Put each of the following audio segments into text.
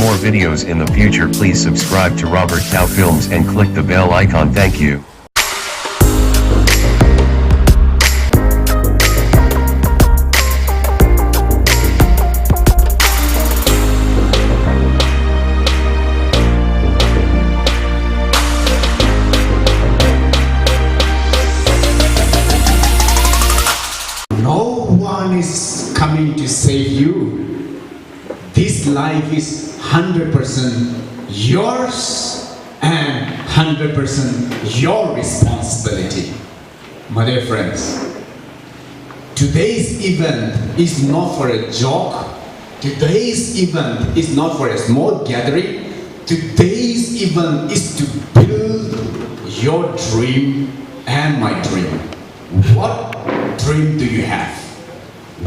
more videos in the future, please subscribe to Robert Cow Films and click the bell icon. Thank you. No one is coming to save you. This life is 100% yours and 100% your responsibility. My dear friends, today's event is not for a joke. Today's event is not for a small gathering. Today's event is to build your dream and my dream. What dream do you have?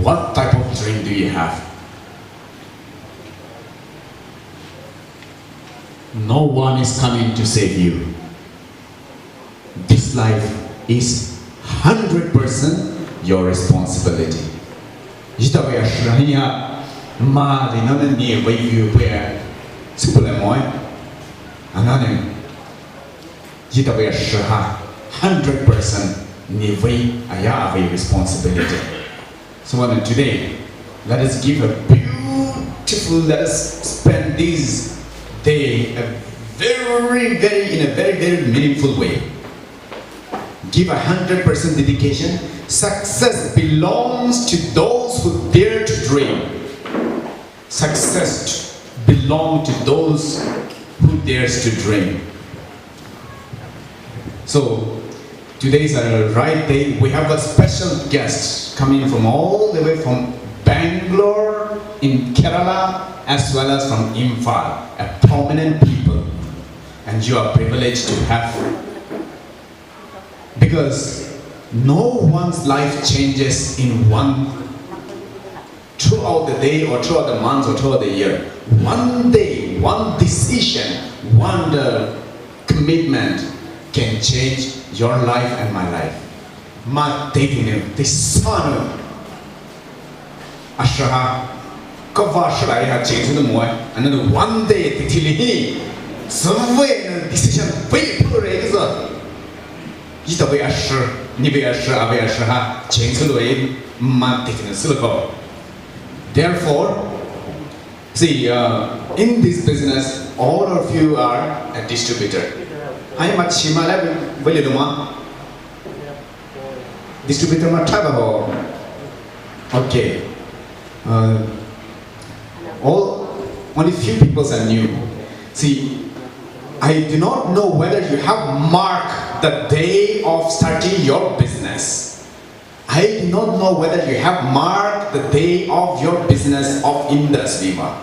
What type of dream do you have? No one is coming to save you. This life is 100% your responsibility. Jitawe ashranya ma de na ni wai yu pe sipule moy anane jitawe ashra 100% ni wai aya away responsibility. So today, let us give a beautiful, let us spend this day in a very meaningful way. Give 100% dedication. Success belongs to those who dare to dream. Success belongs to those who dares to dream. So today is a right day. We have a special guest coming from all the way from Bangalore in Kerala as well as from Imphal, a prominent people, and you are privileged to have, because no one's life changes in one, throughout the day or throughout the month or throughout the year. One day, one decision, one commitment can change your life and my life. Ma dating this son Ashraha Kavashra had changed the more, and then one day the Tilly somewhere decision way pure Yitawe Ashra, Nibe Ashra, Abe Ashraha, change the way ma dating silicon. Therefore, see, in this business, all of you are a distributor. I am a Shimala Veliduma distributor Matabaho. Okay. Only few people are new. See, I do not know whether you have marked the day of starting your business. I do not know whether you have marked the day of your business of Indus Viva.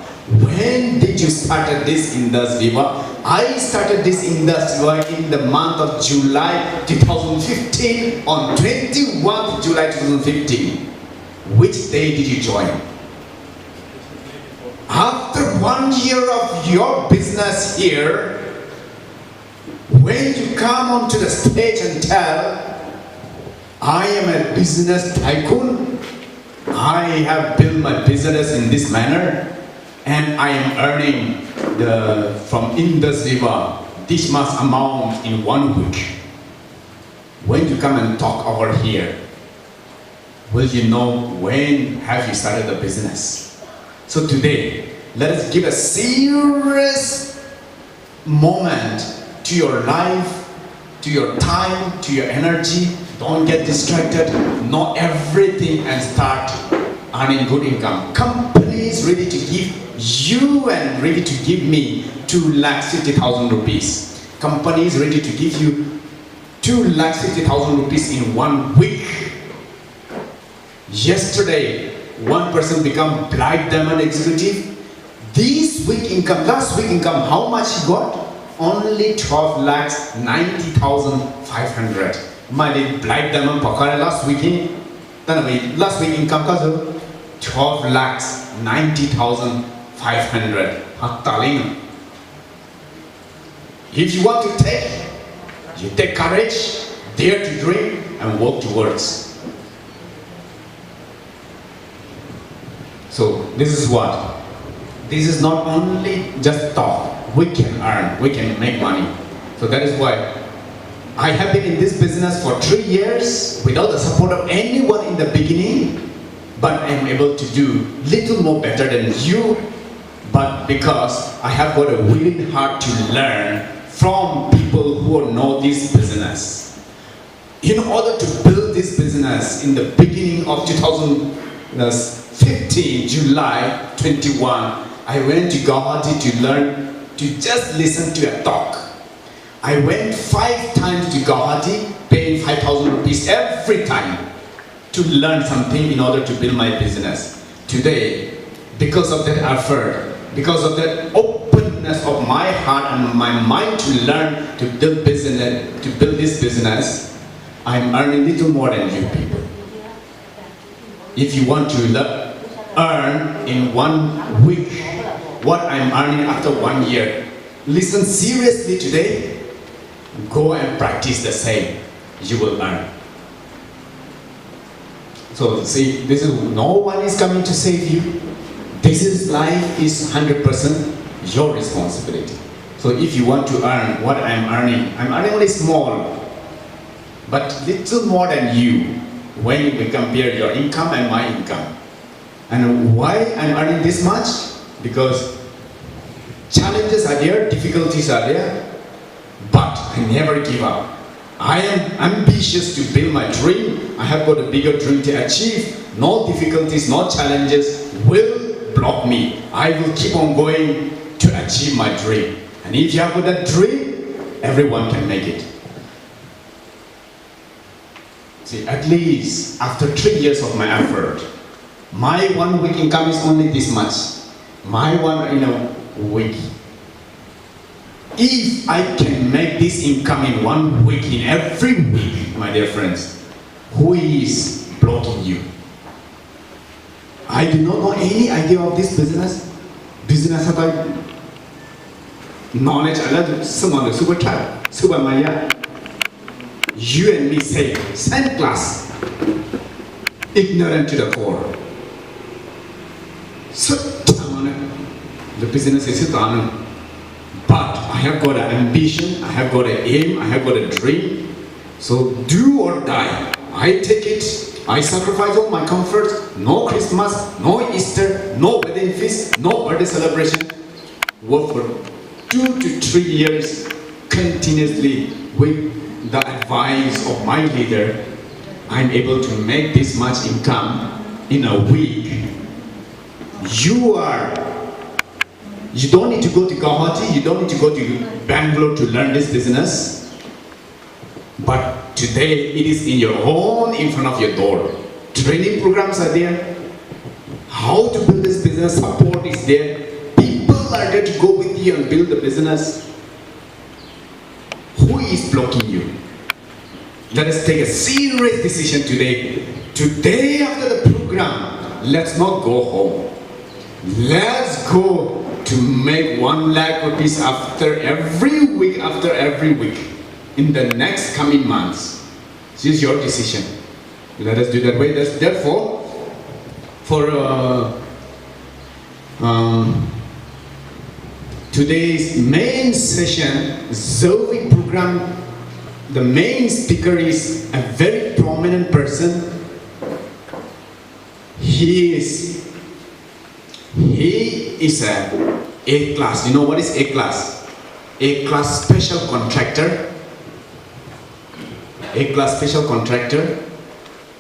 When did you start this Indus Viva? I started this Indus Viva in the month of July 2015, on 21st July 2015. Which day did you join? After 1 year of your business here, when you come onto the stage and tell, I am a business tycoon, I have built my business in this manner, and I am earning from Indus Viva this much amount in 1 week. When you come and talk over here, will you know when have you started the business? So today, let us give a serious moment to your life, to your time, to your energy. Don't get distracted. Know everything and start earning good income. Companies ready to give you and ready to give me 2,50,000 rupees. Companies ready to give you 2,50,000 rupees in 1 week. Yesterday, one person became Black Diamond Executive. This week income, last week income, how much he got? Only 12,90,500. My Black Diamond Pakara last week, last week income was 12,90,500. If you want to take, you take courage, dare to dream, and work towards. So this is what this is not only just talk. We can earn, we can make money. So that is why I have been in this business for 3 years without the support of anyone in the beginning, but I am able to do little more better than you, but because I have got a willing heart to learn from people who know this business. In order to build this business in the beginning of 2015, July 21, I went to Guwahati to learn, to just listen to a talk. I went 5 times to Guwahati, paying 5,000 rupees every time to learn something in order to build my business. Today, because of that effort, because of that openness of my heart and my mind to learn to build business, to build this business, I'm earning little more than you people. If you want to earn in 1 week what I'm earning after 1 year, listen seriously today. Go and practice the same. You will earn. So see, this is no one is coming to save you. This is life is 100% your responsibility. So if you want to earn what I'm earning only small, but little more than you when you compare your income and my income. And why I'm earning this much? Because challenges are there, difficulties are there, but I never give up. I am ambitious to build my dream. I have got a bigger dream to achieve. No difficulties, no challenges will block me. I will keep on going to achieve my dream. And if you have got that dream, everyone can make it. See, at least after 3 years of my effort, my 1 week income is only this much. My one in a week. If I can make this income in 1 week, in every week, my dear friends, who is blocking you? I do not know any idea of this business. Business have I knowledge. I love someone super type, super maya. You and me say, same class, ignorant to the core. So, the business is done. But I have got an ambition, I have got an aim, I have got a dream. So do or die. I take it, I sacrifice all my comforts. No Christmas, no Easter, no wedding feast, no birthday celebration. Work for 2 to 3 years continuously with the advice of my leader. I'm able to make this much income in a week. You don't need to go to Guwahati, you don't need to go to Bangalore to learn this business. But today it is in your own, in front of your door. Training programs are there. How to build this business, support is there. People are there to go with you and build the business. Who is blocking you? Let us take a serious decision today. Today after the program, let's not go home. Let's go to make 1 lakh rupees after every week, in the next coming months. This is your decision. Let us do that way. Therefore, for today's main session, Zoe program, the main speaker is a very prominent person. He is A class. You know what is A class? A class special contractor. A class special contractor.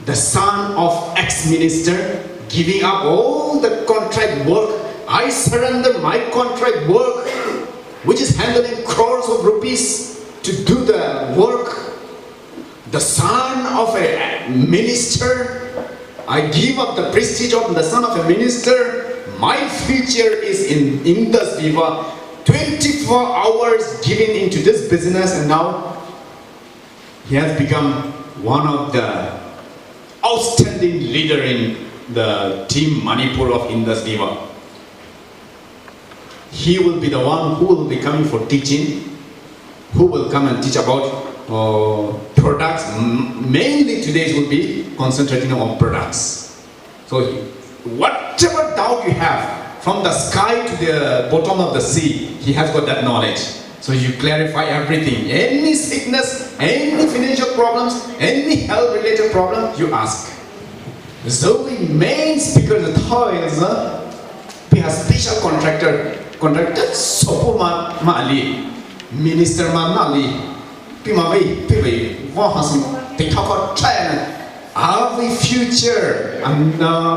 The son of ex-minister, giving up all the contract work. I surrender my contract work, which is handling crores of rupees to do the work. The son of a minister, I give up the prestige of the son of a minister. My future is in Indus Viva. 24 hours giving into this business, and now he has become one of the outstanding leader in the team Manipur of Indus Viva. He will be the one who will be coming for teaching, who will come and teach about products. Mainly today's will be concentrating on products. So whatever doubt you have, from the sky to the bottom of the sea, he has got that knowledge. So you clarify everything. Any sickness, any financial problems, any health related problem, you ask. So the main speaker is we have special contractor sopo mali, minister mali, pimaway, our future, and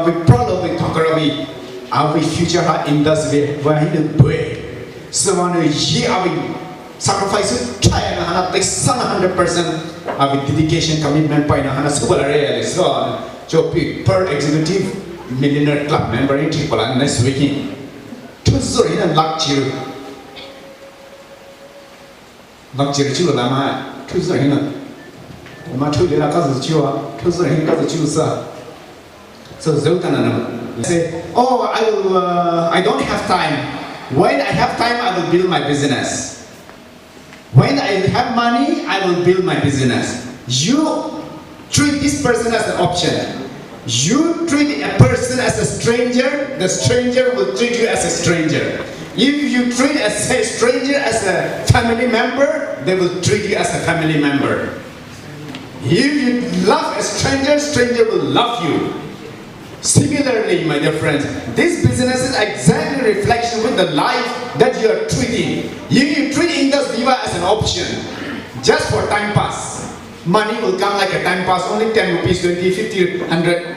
we probably talk about our future Indus Viva. So when we sacrifice China, take 100% of dedication commitment by Hana Super so per executive millionaire club member in Tripola next weekend. To sorry and luxury. Luxury Chulama, to sorry. Matulina Kazuchua, to sorry, Kazuchusa. So Zotan say, oh, I don't have time. When I have time, I will build my business. When I have money, I will build my business. You treat this person as an option. You treat a person as a stranger, the stranger will treat you as a stranger. If you treat a stranger as a family member, they will treat you as a family member. If you love a stranger, stranger will love you. Similarly, my dear friends, this business is exactly a reflection with the life that you are treating. If you treat Indus Viva as an option, just for time pass, money will come like a time pass, only 10 rupees, 20, 50, 100,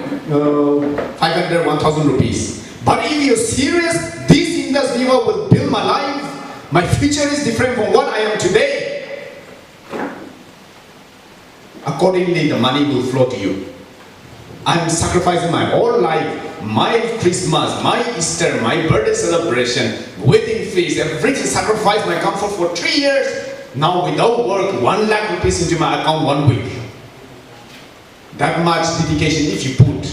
500, 1000 rupees. But if you're serious, this Indus Viva will build my life. My future is different from what I am today. Accordingly, the money will flow to you. I'm sacrificing my whole life, my Christmas, my Easter, my birthday celebration, wedding fees, everything, sacrifice my comfort for 3 years. Now without work, 1 lakh rupees into my account 1 week. That much dedication if you put,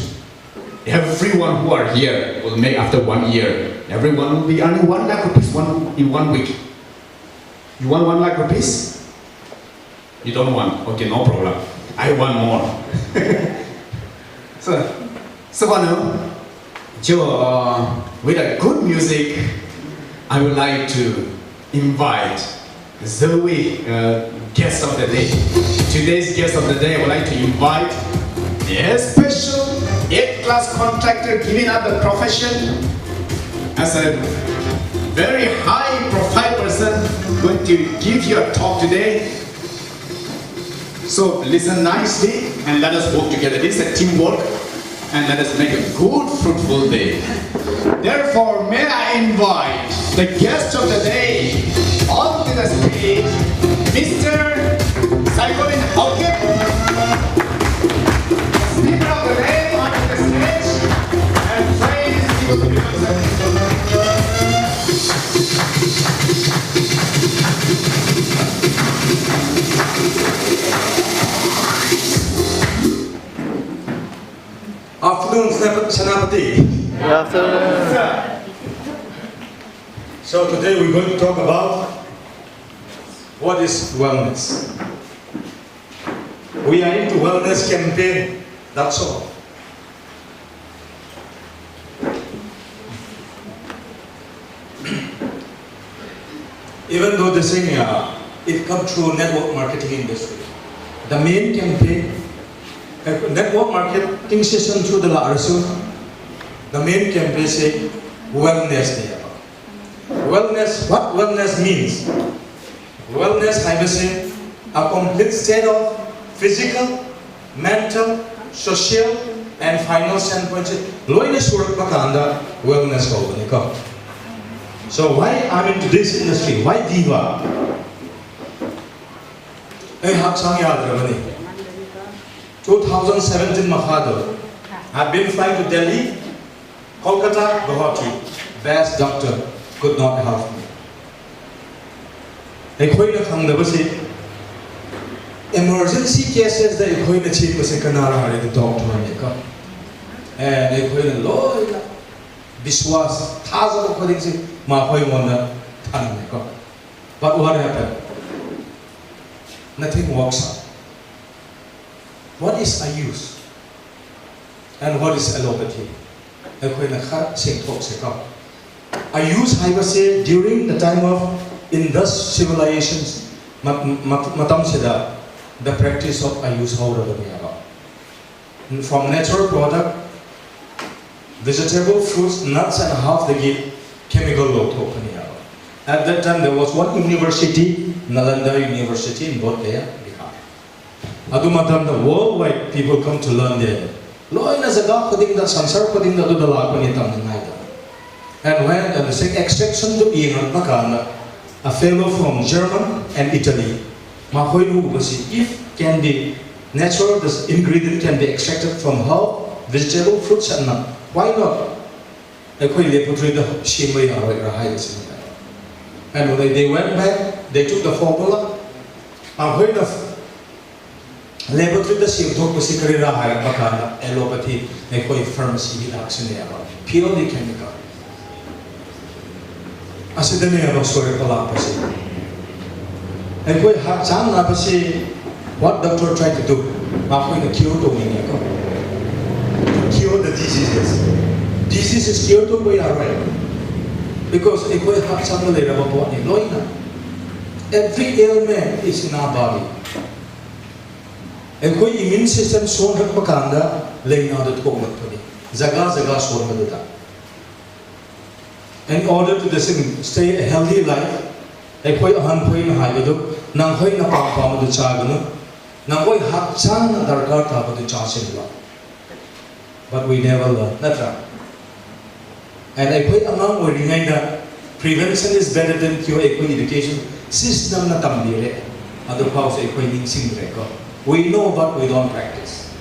everyone who are here will make after 1 year. Everyone will be earning 1 lakh rupees in 1 week. You want 1 lakh rupees? You don't want? Okay, no problem. I want more. So with a good music, I would like to invite Zoe, guest of the day. Today's guest of the day, I would like to invite a special 8th class contractor giving up the profession as a very high profile person going to give you a talk today. So listen nicely and let us work together. This is a teamwork and let us make a good, fruitful day. Therefore, may I invite the guest of the day onto the stage, Mr. Saikolin Hawkip. Speaker of the day onto the stage and praise you. Afternoon, Senapati. Good afternoon. So today we're going to talk about what is wellness. We are into wellness campaign, that's all. Even though they say it comes through network marketing industry, the main campaign network marketing session through the the main campaign say wellness day. Wellness, what wellness means? Wellness, I will say, a complete state of physical, mental, social, and financial standpoint. Wellness work bakanda wellness ko. So why I'm into this industry? Why Viva? Ay haksang yad ramani. 2017 Mahado. I've been flying to Delhi, Kolkata, Guwahati. Best doctor could not help me. Emergency cases that the doctor and Biswas, thousand of things, but what happened? Nothing works out. What is a use? And what is allopathy? ayus haibase during the time of Indus civilizations matam seda the practice of ayus haurabani aba. From natural product, vegetable, fruits, nuts, and half the chemical law to open aba. At that time there was one university, Nalanda University in Bodh Gaya, Bihar. Adu matam the worldwide people come to learn there. Loina zaga koding da sansar koding da do dalak pani tam nai da. And when the same extraction to ingat makana, a fellow from Germany and Italy, mahoy nu basi if can be natural, this ingredient can be extracted from herb, vegetable, fruits and nut. Why not? Ekoi le putri da shimai aroi rahai da. And when they went back, they took the formula. Mahoy na laboratory the same talk was secret rahai makana allopathy ekoi pharmacy action aba purely chemical. Asidane aba sore pala pasi. Ekoi hakchang na pasi. What doctor tried to do? Mahoy na cure to ni ko. Cure the diseases. Diseases cure to boy aroi. Because ekoi hakchang na lera ba ni loina. Every ailment is in our body. Ekoi immune system so hak makanda leina da ko mat padi. Zaga so madata. In order to stay a healthy life, ekoi ahan phoi na haibadu nang hoi na pa madu chaganu. Nangoi hakchang na darkar ta badu chasin la. But we never learn. That's right. And ekoi amang oringai da prevention is better than cure. Ekoi education system na tambire. Adu pause ekoi ningsing reko. We know but we don't practice.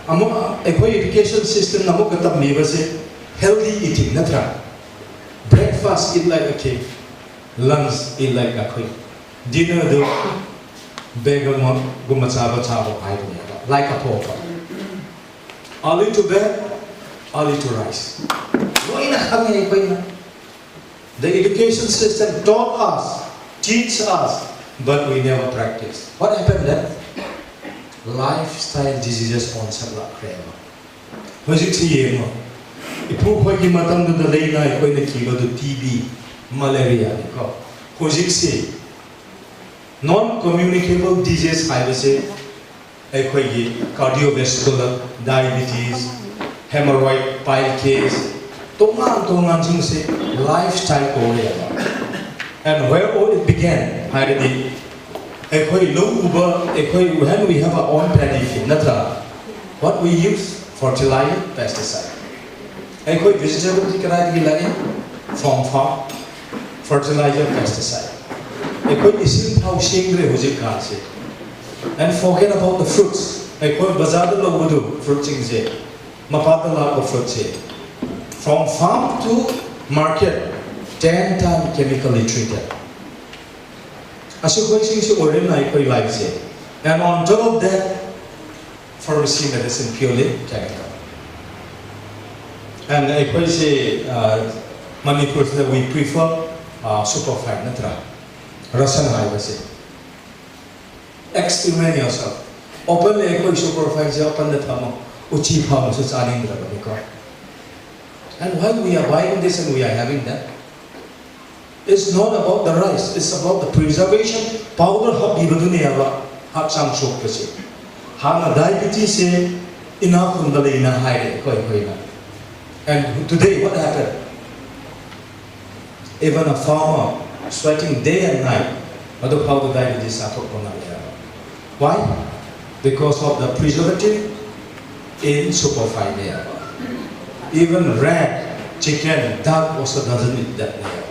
Amo ekoi education system namo katam niba se healthy eating. That's right. Breakfast eat like a cake. Lunch eat like a cake. Dinner do bagel gumachaba chabo like a pork. Early to bed, early to rise. The education system taught us, teach us, but we never practice. What happened then? Lifestyle diseases on sabla krema. Hojik si yemo. Ipu hoji matam do dalena ikoi na kiba do TB, malaria ko. Hojik si non-communicable disease haibase ekoi cardiovascular, diabetes, hemorrhoid, bile case, tongan jing se lifestyle ko le. And where all it began, haidadi ekoi low uber ekoi when we have our own paddy field, natra what we use fertilizer, pesticide. Ekoi vegetable dikrai di lagi from farm, fertilizer, pesticide. Ekoi isim thau shingre hojik kase. And forget about the fruits. Ekoi bazar da lo budu fruiting je, mapata la ko fruit je. From farm to market, 10 times chemically treated. Asukoi sing si orin na ekoi life je. And on top of that, pharmacy medicine purely chemical. And ekoi si Manipur that we prefer superfine natra. Rasan haibase. Experiment yourself. Open the ekoi superfine je open the thamo. Uchi pham so chaning dra. And while we are buying this and we are having that, it's not about the rice, it's about the preservation. Powder hab ibaduni aba hakchang shok pase. Hana diabetes se ina kundale ina haide koi na. And today what happened? Even a farmer sweating day and night, but how the diabetes are kona. Why? Because of the preservative in superfine aba. Even rat, chicken, duck also doesn't eat that layer.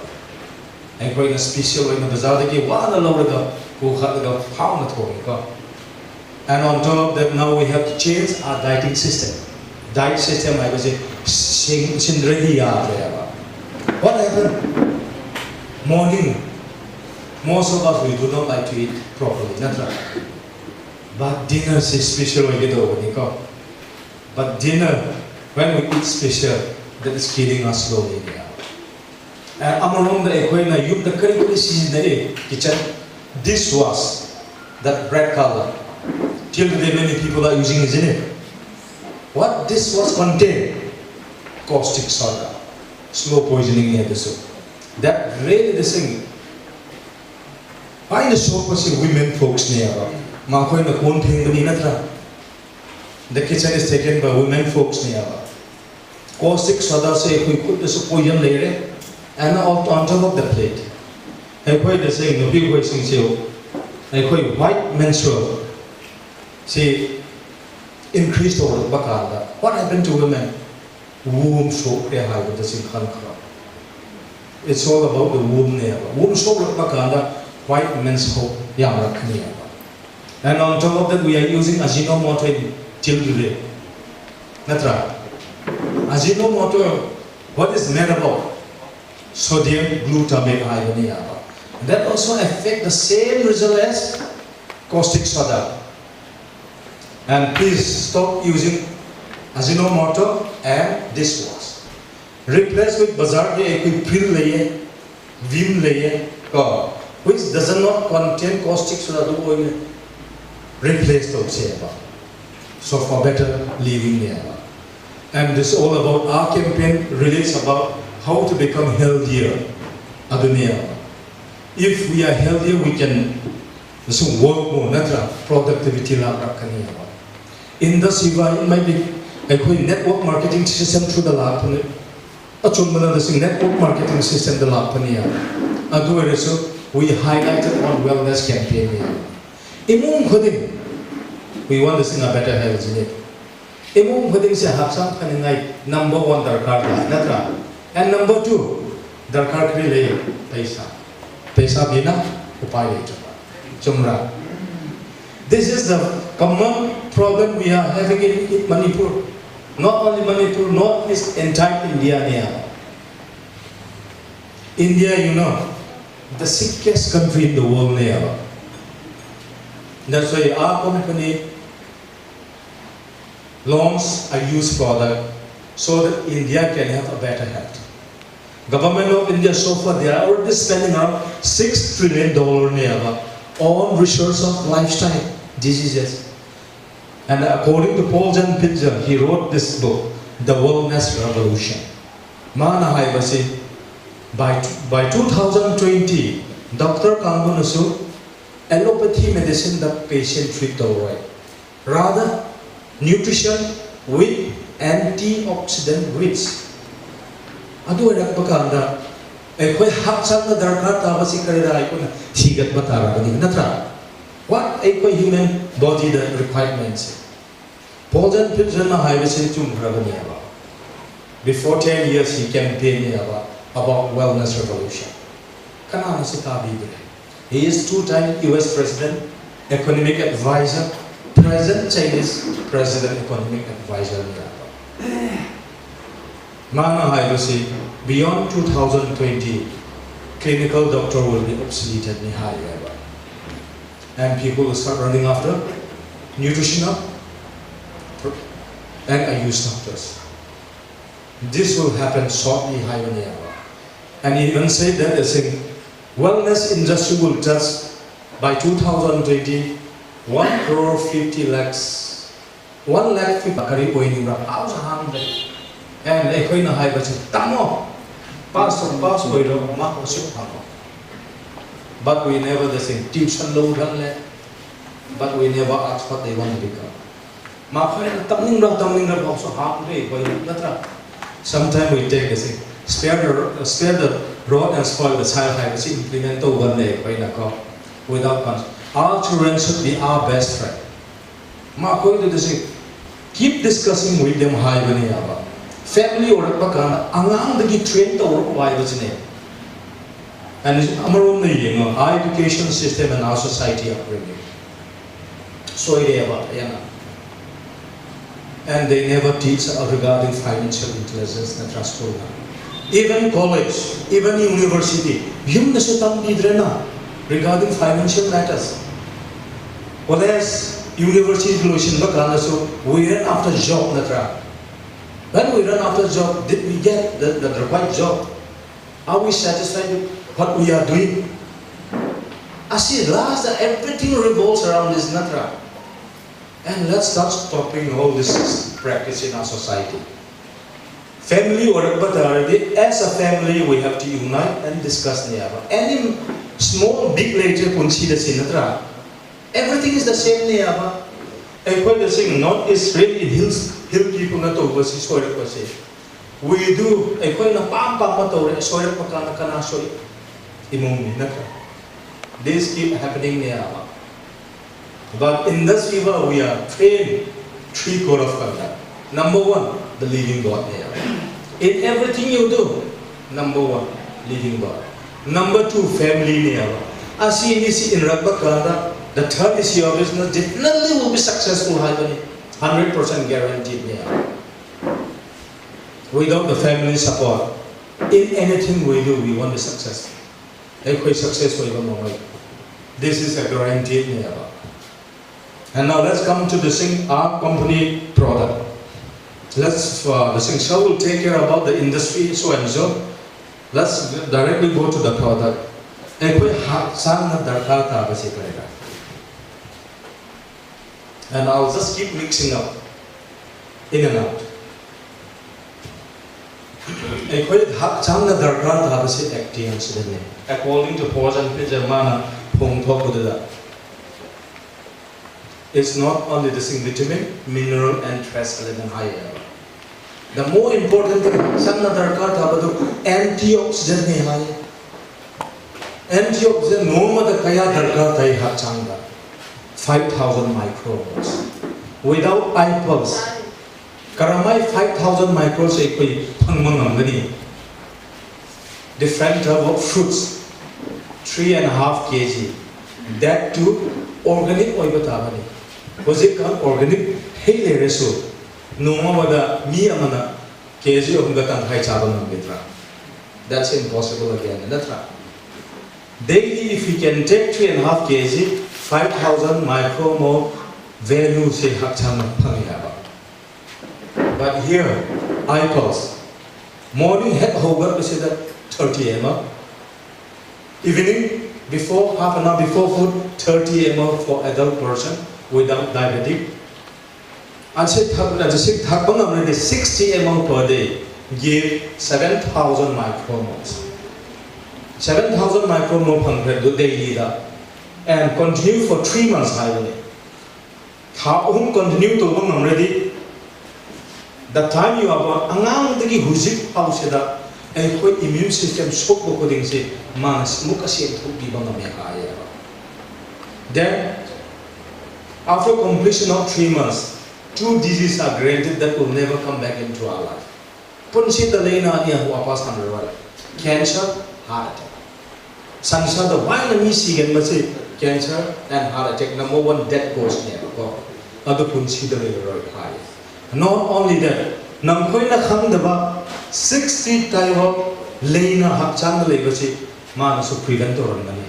And going a special in the bazaar, they give one lower who had the pound at. And on top of that, now we have to change our dieting system. Diet system, I would say, what happened? Morning, most of us, we do not like to eat properly, not right. But dinner is special, but dinner, when we eat special, that is killing us slowly. And among the equina, you the currently season the kitchen, this was that red color. Till today, many people are using it in it. What this was contained? Caustic soda. slow poisoning near the soup. That really the thing. Why the soap was women folks near? Marco in the one thing the Ninatra. The kitchen is taken by women folks near. Caustic soda say if we put the soup poison later and on top of the plate. I quite the saying the big voicing seal. I quite white menstrual. See, increased over Bakada. What happened to women? Womb soap they have with the same. It's all about the womb near. Womb soap Bakada, white men's hope, Yamra Kanya. And on top of that, we are using Ajinomoto till today. That's right. Ajinomoto, what is made about? Sodium glutamate ion. That also affects the same result as caustic soda. And please stop using Ajinomoto and dishwash. Replace with bazaar ke pril layer, vim layer, which does not contain caustic soda oil. Replace those. So for better living there. And this is all about our campaign relates about how to become healthier. If we are healthier, we can work more, productivity. Indus Viva, it might be a network marketing system through the lab. Network marketing system the lab. We highlighted on wellness campaign. We want to sing a better health in it. Imum putting se hapsam khaningai number 1 darkar natra. And number 2 darkar krile paisa. Paisa bina upay chumra. This is the common problem we are having in Manipur. Not only Manipur, not this entire India here. India, you know, the sickest country in the world now. That's why our company launch a use product so that India can have a better health. Government of India so far they are already spending around $6 trillion on research of lifestyle diseases. And according to Paul Jan Pitzer, he wrote this book, The Wellness Revolution. Mana Haibasi, by 2020, Dr. Kangunasu, allopathy medicine the patient treat alright. Rather, nutrition with antioxidant rich. Ado ay nagpakanda. Ay ko'y hapsang na darkar tapos ikarira ay ko na sigat batara ba din natra. What ay ko'y human body the requirements. Paul Jan Pitzer na highway sa tumura ba niya ba? Before 10 years he campaigned about wellness revolution. Kanana si tabi ba? He is 2-time US President, Economic Advisor, present Chinese President, Economic Advisor. Mana Haibasi, beyond 2020, clinical doctor will be obsolete at Nihaya. And people will start running after nutritional and ayush doctors. This will happen shortly, and he even said that the wellness industry will touch by 2020 1 crore 50 lakhs 1 lakh 50 kari poining ra house hamde and ekoi na hai bachi tamo pass oiro ma osu hamo. But we never the same tuition low le, but we never ask what they want to become. Ma khoi tamning ra also hamde koi latra. Sometimes we take the same spare the rod and spoil the child. Have to implement one day without conscience. Our children should be our best friend. Keep discussing with them high family or angang the train to why was name. And our education system and our society upbringing. So about and they never teach regarding financial intelligence and trust. Even college, even university, regarding financial matters. Whereas university we run after job. When we run after job, did we get the right job? Are we satisfied with what we are doing? I see last everything revolves around this natra. And let's start stopping all this practice in our society. family or but already as a family we have to unite and discuss nearby. Any small big later punchi the sinatra. Everything is the same nearby. I quite the thing not is really hill people not over soil. We do a quite a pam pam soil kana soil. This keep happening nearby. But in Indus Viva we are trained 3 code of conduct. Number 1, the living God there. In everything you do, number 1, living God. Number 2, family there. As in Rabbakanda, the third is your business, definitely will be successful, 100% guaranteed there. Without the family support, in anything we do, we want to be successful. If we successful, this is a guaranteed there. And now let's come to the thing, our company product. Let's the thing, so we'll take care about the industry, so and so. Let's directly go to the product. And I'll just keep mixing up, in and out. According to Paul's Germana, it's not only the thing vitamin, mineral and trace element higher. The more important thing, antioxidant. Antioxidant, no matter kaya darkar tai hachanga, 5,000 microns. Without eyeballs, karamai 5,000 microns ekoi pangmangamani. Different type of fruits, 3.5 kg. That too, organic oibatabani. Was it organic? Hey, there is so. No more me amana kg of the Tanhai Chaban Mitra. That's impossible again. That's right. Daily, if we can take 3.5 kg, 5,000 micromole value say Hakchama Pangaba. But here, eyeballs. Morning head hover is 30 ml. Evening, before half an hour before food, 30 ml for adult person without diabetic. And say 60 ml per day give 7,000 micromoles. 7,000 micromole per day and continue for 3 months. How continue to one already? The time you are born, angang dagi hujik house da, and quite immune system spoke according to mass mukasi to be on the Then, after completion of 3 months, 2 diseases are granted that will never come back into our life. Punsi the lena niya who pass under cancer, heart attack. Sansa the wine me see and say cancer and heart attack. Number 1 death goes near. Other punsi the lena high. Not only that, Namkoina Khandaba 60 type of lena hakchang legacy man so prevent or money.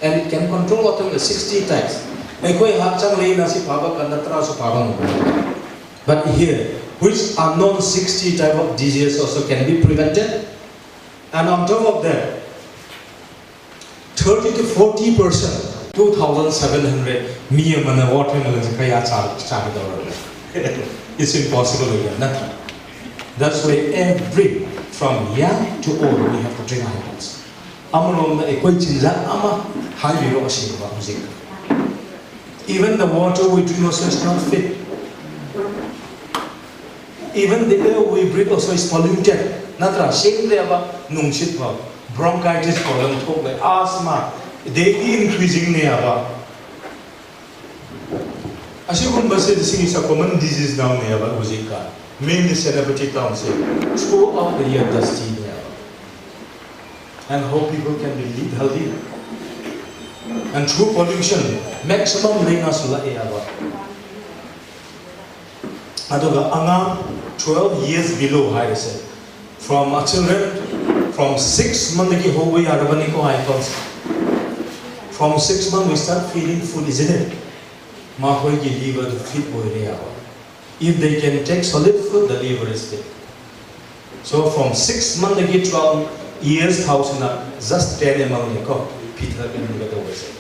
And it can control what 60 types. But here, which unknown 60 type of diseases also can be prevented. And on top of that, 30 to 40%, 2,700 miyamana watermelons kaya charge. It's impossible again. That's why every, from young to old, we have to drink items. Even the water we drink also is not fit. Even the air we breathe also is polluted. Natra, same day about nungshit bronchitis, asthma, they increasing nearby. As you can see, this is a common disease down there, but mainly Senapati town, throughout the year dusty there. And how people can be live healthy. And through pollution, maximum lenas la eaba. Adoga anga 12 years below, I say. From children, from 6 months ki ho gayi arabani ko icons. From 6 months we start feeling full, isn't it? Mahoi ki liver fit boy reaba. If they can take solid food, the liver is fit. So from 6 months ki 12 years house na just 10 ml ko Peter can do it.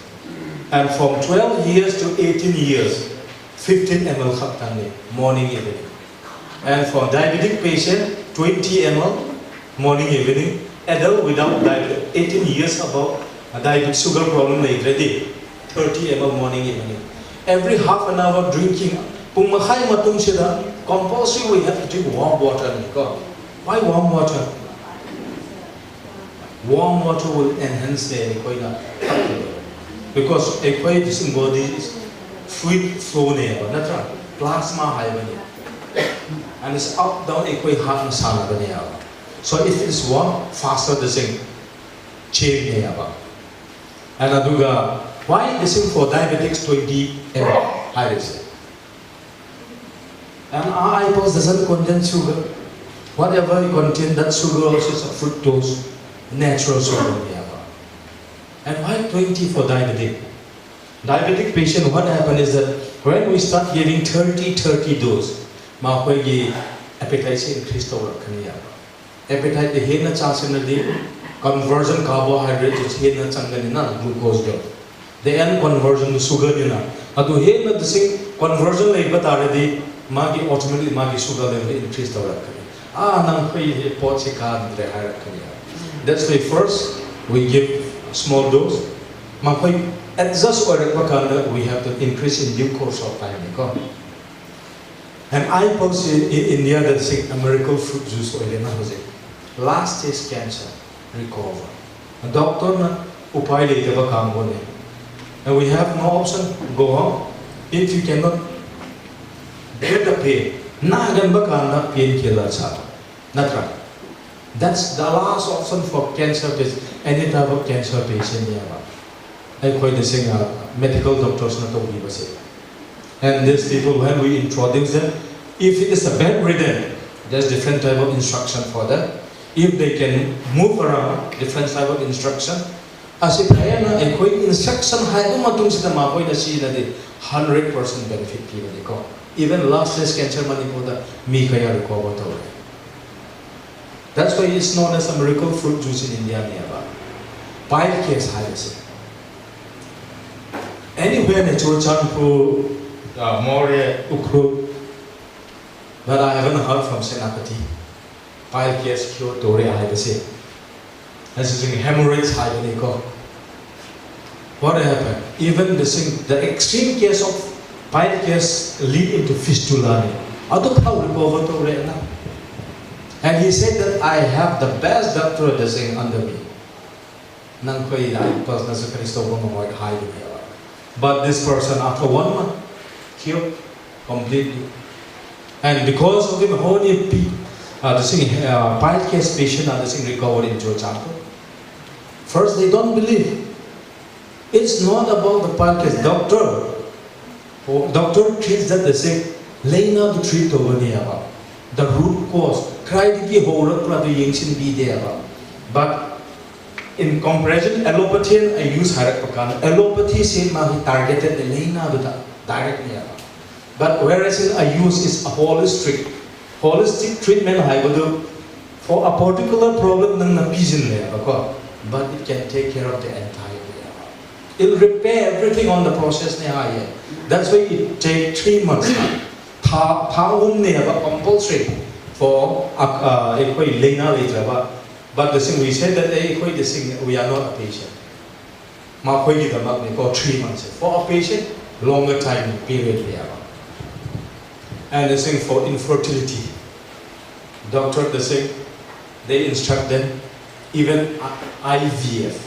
And from 12 years to 18 years, 15 ml khatani morning evening. And for diabetic patient, 20 ml morning, evening. Adult without diabetes, 18 years above, diabetes sugar problem ready, 30 ml morning, evening. Every half an hour drinking, compulsory we have to drink warm water. Why warm water? Warm water will enhance the because this body is fluid flow plasma high, and it's up down heart and so if it's warm, faster the thing change and aduga why this thing for diabetics 20 ml high risk. And our eyeballs doesn't contain sugar. Whatever you contain, that sugar also is a fructose, natural sugar. And why 20 for diabetic? Diabetic patient, what happens is that when we start giving 30 dose, appetite increase. Appetite is conversion carbohydrate is glucose. The end conversion to sugar. The same conversion already automatically sugar level increase. That's why first we give small dose. Adjust we have to increase in due course of time. And I post in India that a miracle fruit juice last stage cancer recover. A doctor na upay later bakam. And we have no option. Go home. If you cannot bear the pain, painkiller. Not right. That's the last option for cancer patient, any type of cancer patient. I quite the same medical doctors not to give us. And these people, when we introduce them, if it is a bedridden, there's different type of instruction for that. If they can move around, different type of instruction. As if I am a quick instruction, I don't want to see the 100% benefit people. Even last stage cancer Manipur, me kaya recover. That's why it's known as a miracle fruit juice in India. Pile case high. Anywhere in Churchanpur, Moria, Ukru, but I haven't heard from Senapati. Pile case cure Dore high. This is in hemorrhage high. What happened? Even the extreme case of pile case lead into fistula. And he said that I have the best doctor under me. But this person, after 1 month, cured completely. And because of him, only pile case patient are recovered in Churchanpur. First, they don't believe. It's not about the pile case. Doctor treats that they say, lay now to treat over the root cause. But in comparison, allopathy, I use allopathy said targeted the lena directly. But whereas I use is a holistic treatment for a particular problem, but it can take care of the entire. It will repair everything on the process. That's why it takes 3 months. Compulsory for but the thing we said that we are not a patient. 3 months. For a patient, longer time period. And the thing for infertility, doctor they instruct them even IVF,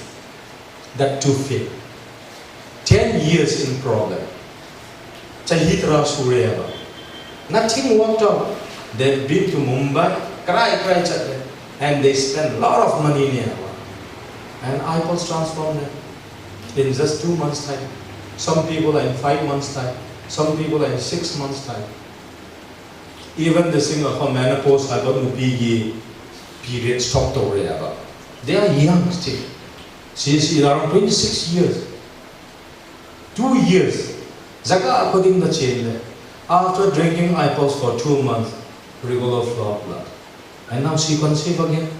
that too fail. 10 years in problem. Nothing worked out. They've been to Mumbai, and they spend a lot of money in here. And eyeballs transform them in just 2 months' time. Some people are in 5 months' time. Some people are in 6 months' time. Even the singer for menopause, I got to be period stopped over here. They are young still. She is around 26 years. 2 years. Zaka according to the chain. After drinking eyeballs for 2 months, regular flow of blood. And now she conceived again.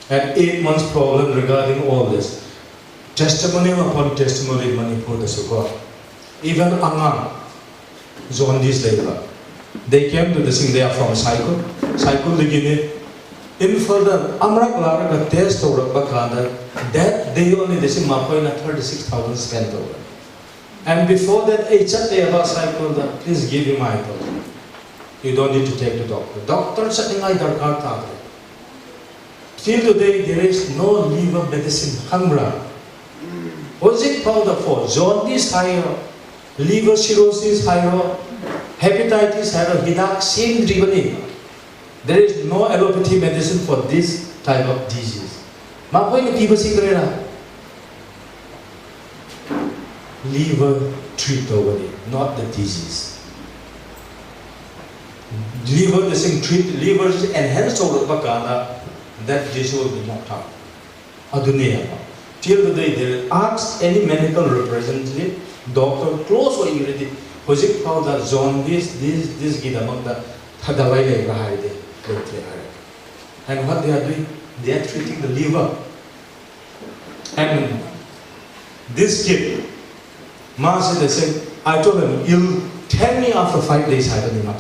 And 8 months problem regarding all this. Testimony upon testimony in Manipur, the Sukkot. Even Angan, jaundice later. They came to the thing, they are from cycle begin in further Amrak Lara test over Bakanda, that they only the same Mapoina 36,000 spent over. And before that, they about cycle, please give him Apple. You don't need to take the doctor. Doctor setting either card. Till today, there is no liver medicine. Hangra. What's it powder for? Jaundice higher, liver cirrhosis higher, hepatitis higher, hidak same dribani. There is no allopathy medicine for this type of disease. Mapoy ni tiba liver treat over not the disease. Liver the same treat liver enhance over bakana that disease will be knocked out. Adunia. Till the day they ask any medical representative, doctor, close or irritated, was it called that jaundice, this gidamang the hadawai lahide. And what they are doing, they are treating the liver. And this kid, they said, I told him, you'll tell me after 5 days I don't know.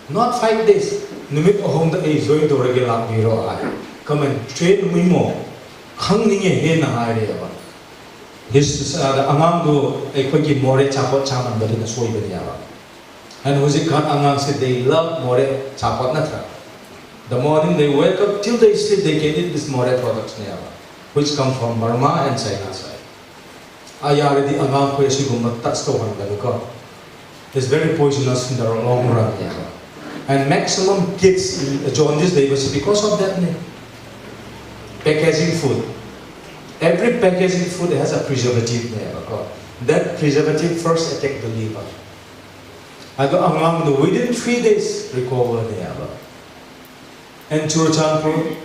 Not 5 days. Numit home the age going to regular biro. Come and train me more. Hanging in a his Amango, a quickie more chapot chaman, but in a soy. And Huzikan Angang said they love more chapot natra. The morning they wake up till they sleep, they can eat this more products near, which come from Burma and China side. I already Angang Kweshigum touched the one that it's very poisonous in the long run. And maximum kids jaundice they was because of that name. Packaging food. Every packaging food has a preservative there. That preservative first attack the liver. I go among within 3 days recover there. And Churchanpur,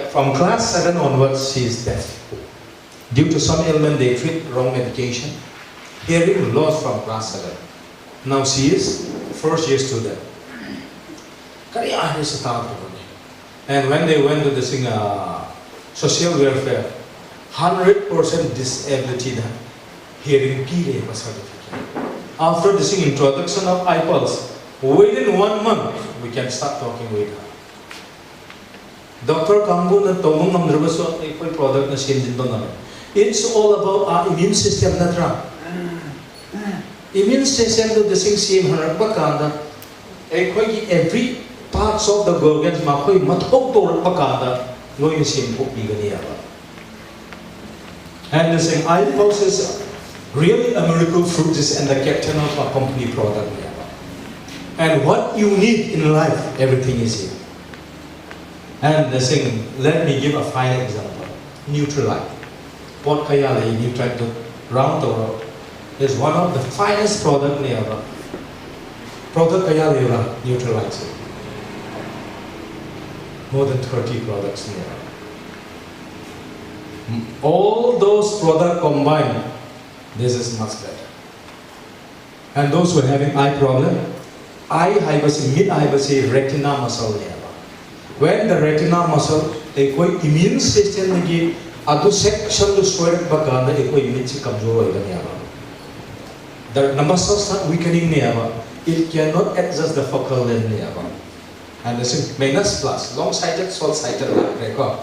from class 7 onwards, she is deaf. Due to some ailment, they treat wrong medication. Hearing loss from class 7. Now she is first year student. And when they went to the social welfare, 100% disability hearing PA certificate. After the introduction of iPulse, within 1 month, we can start talking with her. Dr. Kambu na tomong namdrabaso ay product na sindin doon. It's all about our immune system na tra. Immune system to the same hanak bakanda. Every parts of the organs makoy mathog to bakanda going same po biganiya. And the same iPulse is really a miracle fruit and the captain of a company product. And what you need in life, everything is here. And the thing, let me give a fine example. Nutrilite. What kaya lay Nutrilite to round the world is one of the finest product never. Product kaya lay Nutrilite. More than 30 products never. All those products combined, this is much better. And those who are having eye problem, mid-eye retina muscle never. When the retina muscle, a immune system nagi adu section to sweat baganda immune system kamjor hoy the muscles start weakening never. It cannot adjust the focal length never. And this is minus plus long-sighted, short-sighted record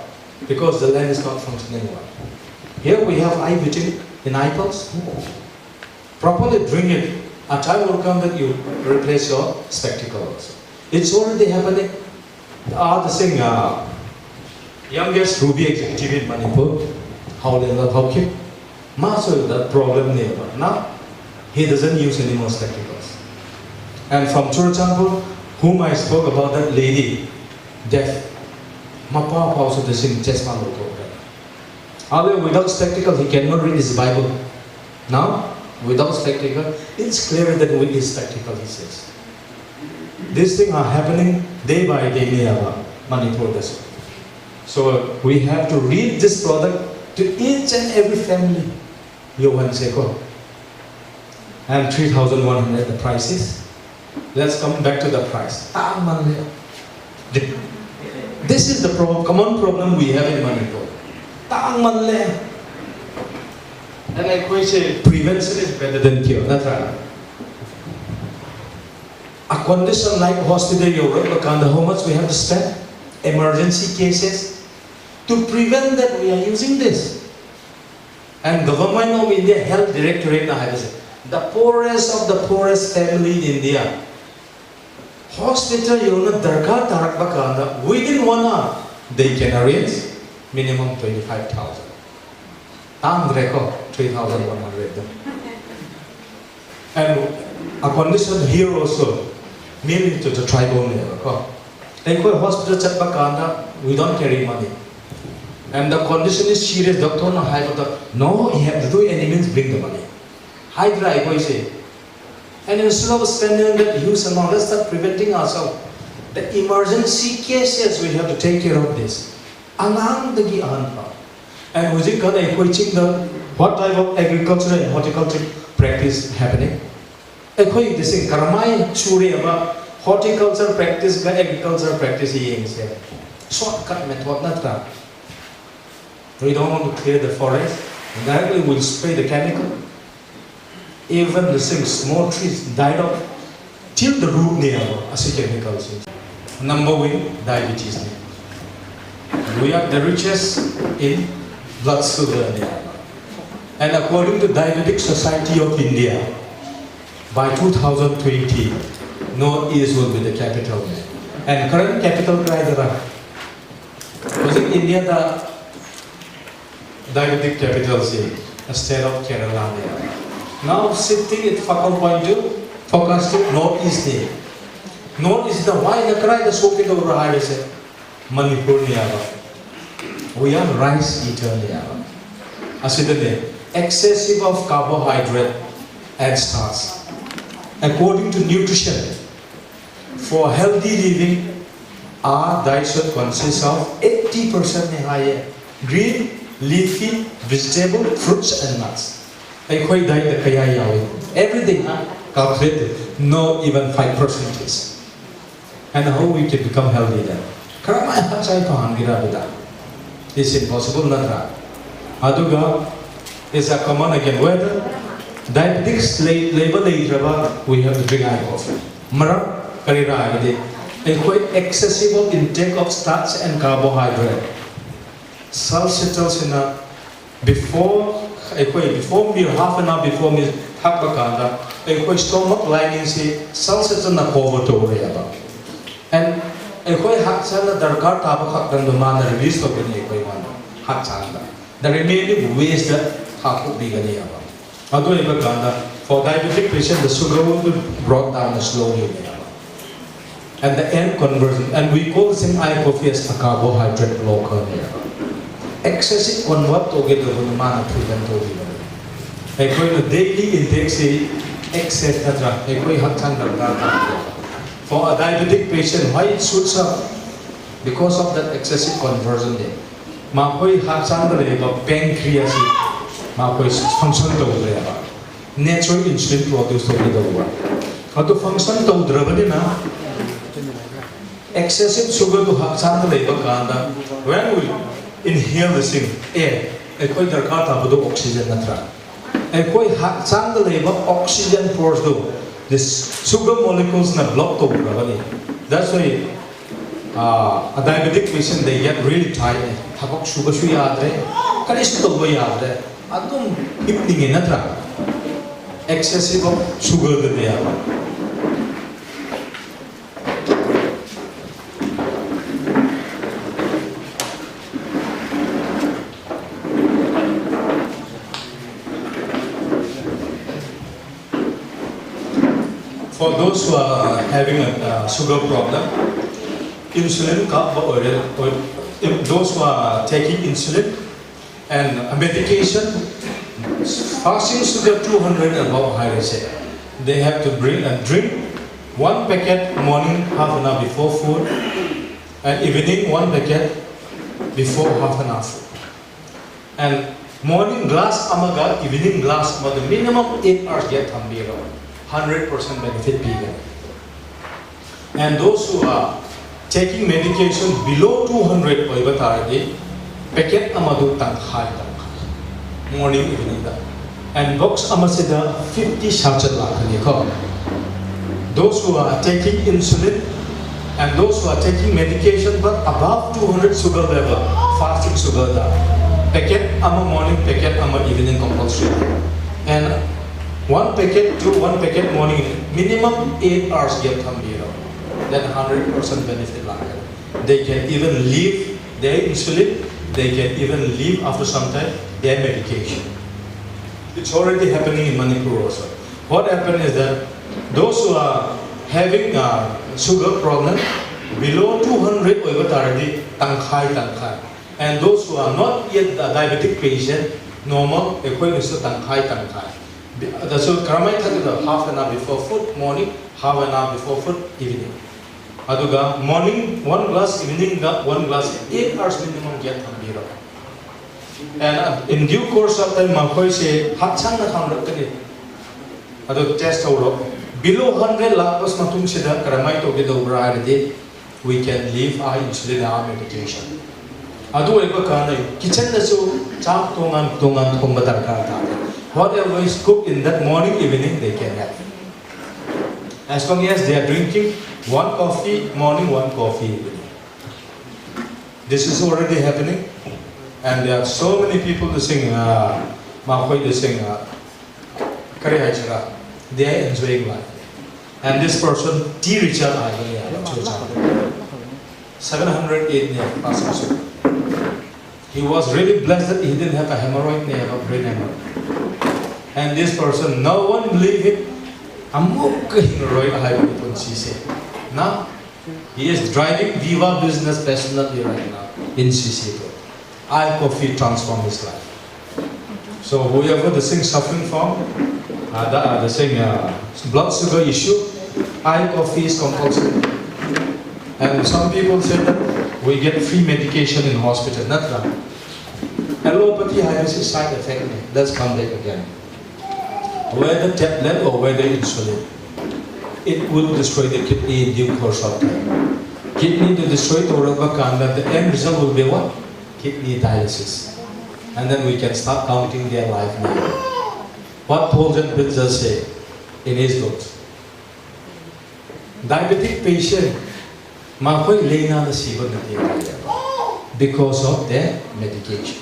because the lens is not functioning well. Here we have eye vitamin in iPulse. Properly drink it. A time will come that you replace your spectacles. It's already happening. The thing, youngest Ruby executive in Manipur, how they love how keep master that problem never. Now he doesn't use any more spectacles. And from Churchanpur, whom I spoke about, that lady, deaf, Mapa also the same chesma logo. Although without spectacles he cannot read his Bible. Now without spectacle, it's clear that with his spectacle he says. These things are happening day by day near Manipur. So we have to read this product to each and every family. Yohan Seko. And 3,100 the price is. Let's come back to the price. This is the common problem we have in Manipur. And I say prevention is better than cure. That's right. a condition like hospital Europe, how much we have to spend? Emergency cases. To prevent that, we are using this. And government of India Health Directorate, the poorest of the poorest family in India, hospital Europe, within 1 hour, they can arrange minimum 25,000. Record 3,100. And a condition here also, mainly to the tribal level. They go hospital chat bakanda, we don't carry money. And the condition is serious, doctor no, you have to do any means bring the money. Hydra, I say. And instead of spending that use amount, let's start preventing ourselves. The emergency cases, we have to take care of this. And we think what type of agriculture and horticulture practice happening. This is horticulture practice and agriculture practice. Shortcut method. We don't want to clear the forest. Directly we'll spray the chemical. Even the small trees died off till the root near as chemicals. Number one, diabetes. We are the richest in blood sugar. And according to Diabetic Society of India, by 2020, Northeast will be the capital. And current capital was in India the diabetic capital city, a state of Kerala. Now sitting at focal point to focus to Northeast. Northeast the why the cry the socket over highway Manipur. We are rice eater. Excessive of carbohydrate and starch. According to nutrition, for healthy living, our diet should consist of 80% higher green, leafy, vegetable, fruits and nuts. Everything calculated, no even 5%. And how we can become healthy then? It's impossible. Aduga is a common again whether diabetics label we have to drink alcohol. Excessive intake of starch and carbohydrate. Salsicles before meal, half an hour before meal, stomach lining say salsicles na cover to and darkar tabak and the man release of the remaining waste that for diabetic patient, the sugar will be brought down slowly. And the end conversion, and we call this in IPOP as a carbohydrate blocker. Excessive convert to get the man prevent to daily intake say excess for a diabetic patient, why it shoots up? Because of that excessive conversion there. Makoi pancreas function to natural insulin produced over the world. How to function to excessive sugar to when we inhale the same air, oxygen. Oxygen pores do. This sugar molecules na block to. That's why a diabetic patient they get really tired. Habak sugar yadre, kanis to yadre. Adum hipning natra. Excessive of sugar that they have. For those who are having a sugar problem, insulin, those who are taking insulin and medication, fasting sugar 200 above high risk. They have to bring and drink one packet morning half an hour before food and evening one packet before half an hour food. And morning glass amaga, evening glass amaga, minimum 8 hours get 100% benefit people. And those who are taking medication below 200 packet amadu tang high morning evening and box amasida 50 sachet those who are taking insulin and those who are taking medication but above 200 sugar level, fasting sugar da. Packet ama morning, packet ama evening compulsory. And one packet to one packet morning, minimum 8 hours get thambiro. Then 100% benefit like. They can even leave their insulin, they can even leave after some time their medication. It's already happening in Manipur also. What happened is that those who are having a sugar problem below 200 over tardi tangkai. And those who are not yet a diabetic patient, normal, equivalent to tangkai. So karamay thakida half an hour before food, morning, half an hour before food, evening. Aduga morning 1 glass, evening 1 glass, 8 hours minimum get thambiro. And in due course of time, Makoy say, Hatsang na kamrakani. Ado test over. Below 100 lakhs matung sida karamay to get over already, we can leave our insulin our medication. Ado iba kana kitchen na so chak tungan kumbatar ka. Whatever is cooked in that morning, evening, they can have. As long as they are drinking 1 coffee morning, 1 coffee evening. This is already happening. And there are so many people to sing, they are enjoying life. And this person, T. Richard, 708 passing. He was really blessed that he didn't have a hemorrhoid, a brain hemorrhoid. And this person, no one believed it. Now, he is driving Viva business passionately right now in CC. Coffee transformed his life. So whoever the thing suffering from, the thing blood sugar issue, coffee is compulsory. And some people say that we get free medication in hospital. Not that. Allopathy has a side effect. Let's come back again. Whether tablet or whether insulin, it will destroy the kidney in due course of time. Kidney to destroy the end result will be what? Kidney dialysis. And then we can start counting their life now. What Paul John Bitzer say in his books. Diabetic patient, because of their medication.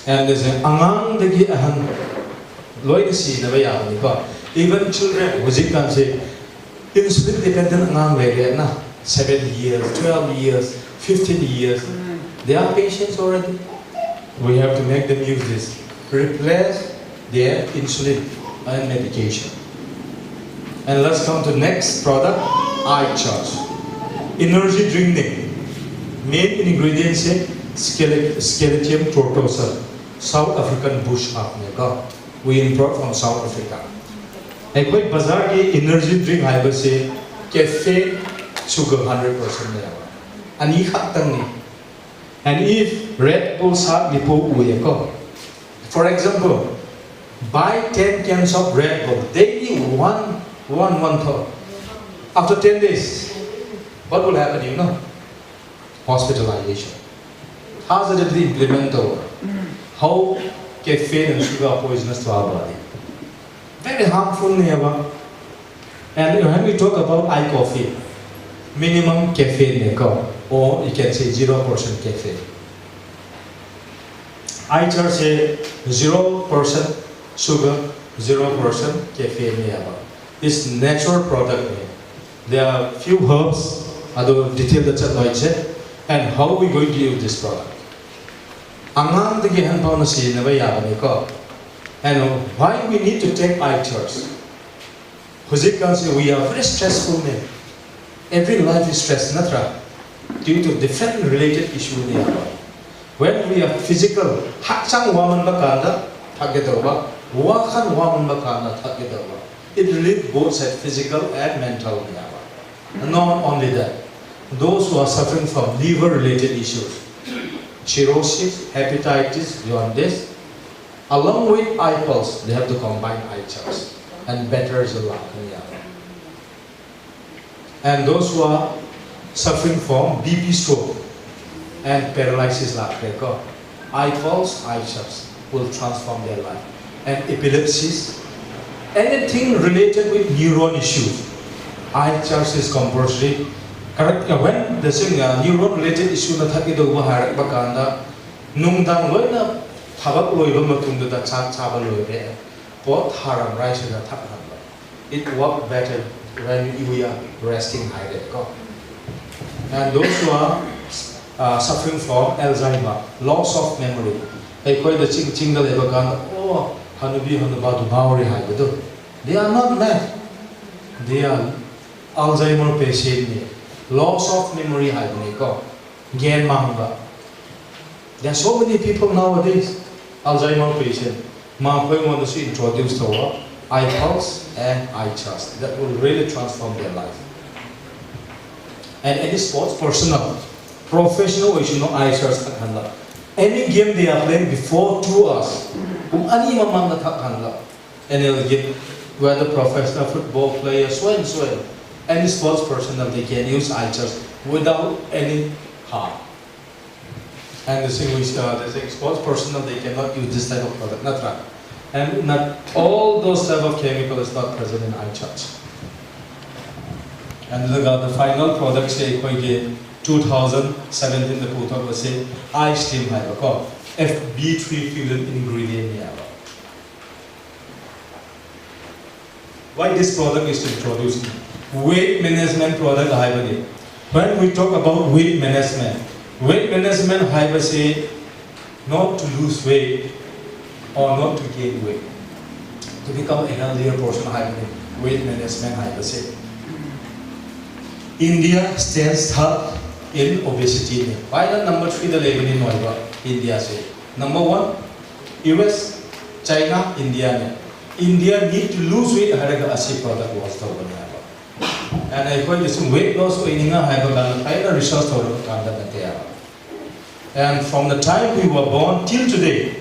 And there's an angang dagi ahan loy si na bayang ko. Even children, we can say insulin dependent angang na 7 years, 12 years, 15 years. They are patients already. We have to make them use this. Replace their insulin and medication. And let's come to next product, iCharge. Energy drink. Main ingredients is Scaletium tortosa, South African bush hop. We import from South Africa. A quick bazaar energy drink I say caffeine sugar 100% and if Red Bull for example, buy 10 cans of Red Bull daily, one third. After 10 days, what will happen? You know, hospitalization. Positively implemented. How caffeine and sugar are poisonous to our body. Very harmful. And when we talk about coffee, minimum caffeine or you can say 0% caffeine. iCharge say 0% sugar, 0% caffeine. It's natural product. There are few herbs, other detail that's a and how we going to use this product. And why we need to take iCharge? Because we are very stressful men. Every life is stressed, due to different related issues. When we are physical, it relieves both physical and mental. And not only that, those who are suffering from liver-related issues, cirrhosis, hepatitis, jaundice, along with iPulse, they have to combine iCharge and better result. And those who are suffering from BP stroke and paralysis like iPulse, iCharge will transform their life. And epilepsies, anything related with neuron issues, eye charge is compulsory. Correct? When the neuron related issue na thaki do bahar bakanda nungdang loy na thabak loy ba matung da chak chabal loy be pot haram rice na thak na. It work better when you are resting high. And those who are suffering from Alzheimer, loss of memory, they call the ching the level oh hanubi hanuba du maori high. They are not mad. They are Alzheimer patient. Loss of memory high. Gain manga. There are so many people nowadays, Alzheimer patient. Mangkoi want to introduce to eye pulse and eye trust. That will really transform their life. And any sports personnel, professional, eye trust. Any game they are playing before 2 hours, and they'll give whether professional football player, any sports personnel, they can use eye trust without any harm. And the thing is, the sports personnel, they cannot use this type of product, not right. And not all those type of chemicals is not present in eye charge. And the final product say 2017 the product was say eye steam hyper FB3 fuel ingredient. Why this product is introduced? Weight management product hybrid. When we talk about weight management hybrid say not to lose weight or not to gain weight, to become a healthier person hybrid. Weight management hybrid say. India stands third in obesity. Why the number 3 the level in India say? Number 1, US, China, India. India need to lose weight. Asi product was the one. And I call this weight loss. Research. And from the time we were born till today,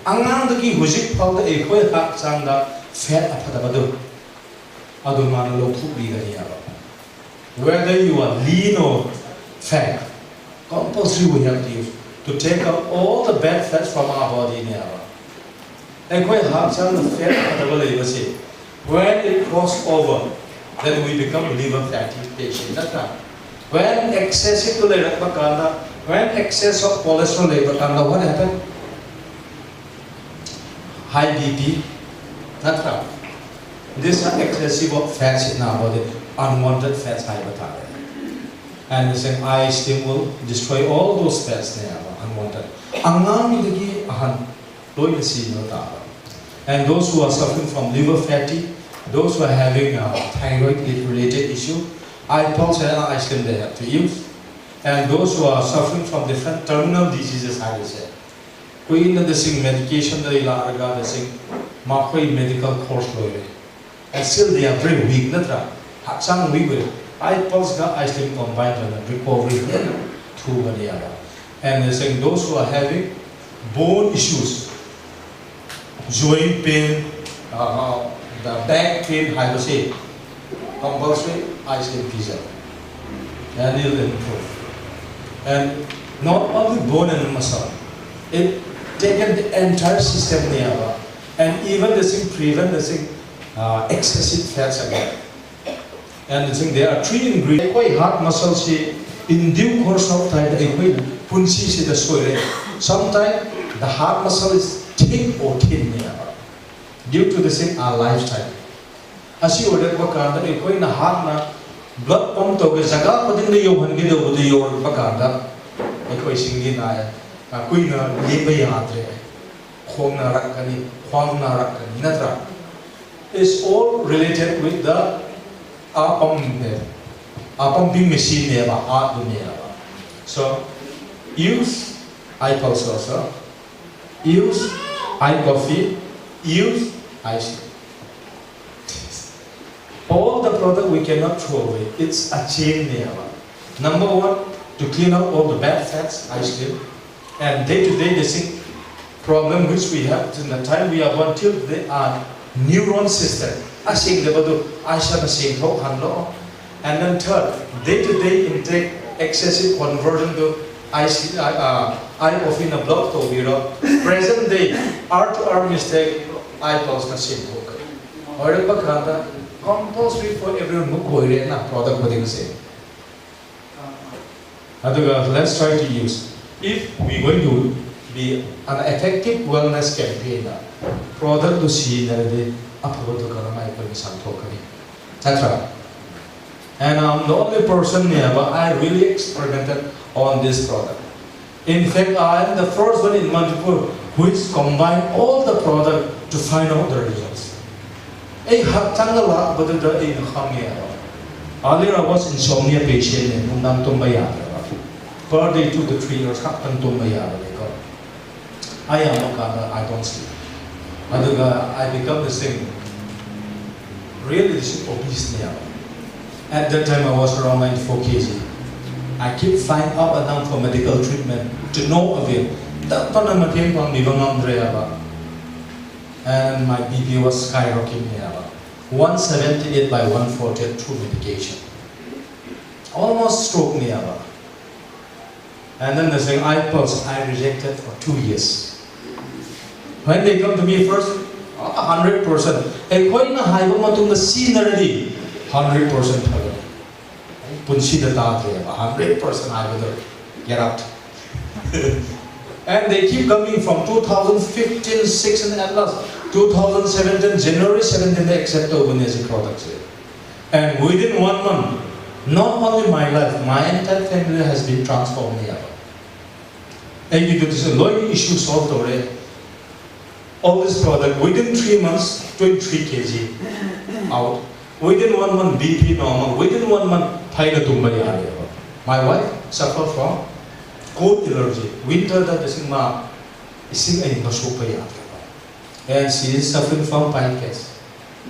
angang daki hujik pau da ekoi hak sang da fat apadabadu. Adumana lo thuk bi whether you are lean or fat, compulsory we have to use to take out all the bad fats from our body. And when it crosses over, then we become liver fatty patient. That's right. When excessive when excess of cholesterol, what happens? High BP. That's right. These are excessive of fats in our body. Unwanted fats hyperthyroid. And the same eye steam will destroy all those fats there, unwanted. And those who are suffering from liver fatty, those who are having a thyroid related issue, eye pulse and eye steam they have to use. And those who are suffering from different terminal diseases, I will say. We know the same medication they larga the same medical course. And still they are very weak, not right? Some we will. I pulse got I still combined with recovery through the other. And they're saying those who are having bone issues, joint pain, the back pain, I will say, compulsory I still pizza. And it'll improve. And not only bone and muscle, it taken the entire system there. And even the thing prevent the thing excessive fats again. And the thing there are 3 ingredients. Heart muscles in due course of time, sometimes the heart muscle is thick or thin due to the same our lifestyle. As you ordered Bakanda, a heart blood pump to Zaga, but in the Yohan Gido, the Yor Bakanda, a question in a queen Libayatre, Hona Rakani, Hona Rakani, Natra. It's all related with the pumping machine there, heart dunia. So use eye pulse also, use eye coffee, use ice. All the product we cannot throw away. It's a chain there. Number 1, to clean out all the bad fats, ice cream. And day to day, the same problem which we have in the time we are born till they are neuron system. I think I shall the same talk handle. And then third, day-to-day intake, excessive conversion to eye coffee in a blood to present day, hour-to-hour mistake, eye pulse na same talk. Order bakada compulsory for everyone who query na product what you say. Let's try to use. If we're going to be an effective wellness campaign, product to see that they upload to Karamai Permission Tokani. That's right. And I'm the only person here, but I really experimented on this product. In fact, I am the first one in Manipur who is combined all the product to find out the results. Earlier I was insomnia patient and per day 2 to 3 years, I don't sleep. I become the same. Really, this is obese now. At that time, I was around 94 kg. I keep flying up and down for medical treatment to no avail. And my BP was skyrocketing. 178 by 140 through medication. Almost stroke me. And then they say, I rejected for 2 years. When they come to me first, 100%. And when I go to the scene already, 100%. Punshi the 100% I will get out. And they keep coming from 2015, 16 and at last 2017, January 17 they accept the organizing products. And within 1 month, not only my life, my entire family has been transformed here. And you do this issue solved already. All this product within 3 months, 23 kg out. Within 1 month, BP normal. Within 1 month, my wife suffered from cold allergy. Winter that and she is suffering from pancreas.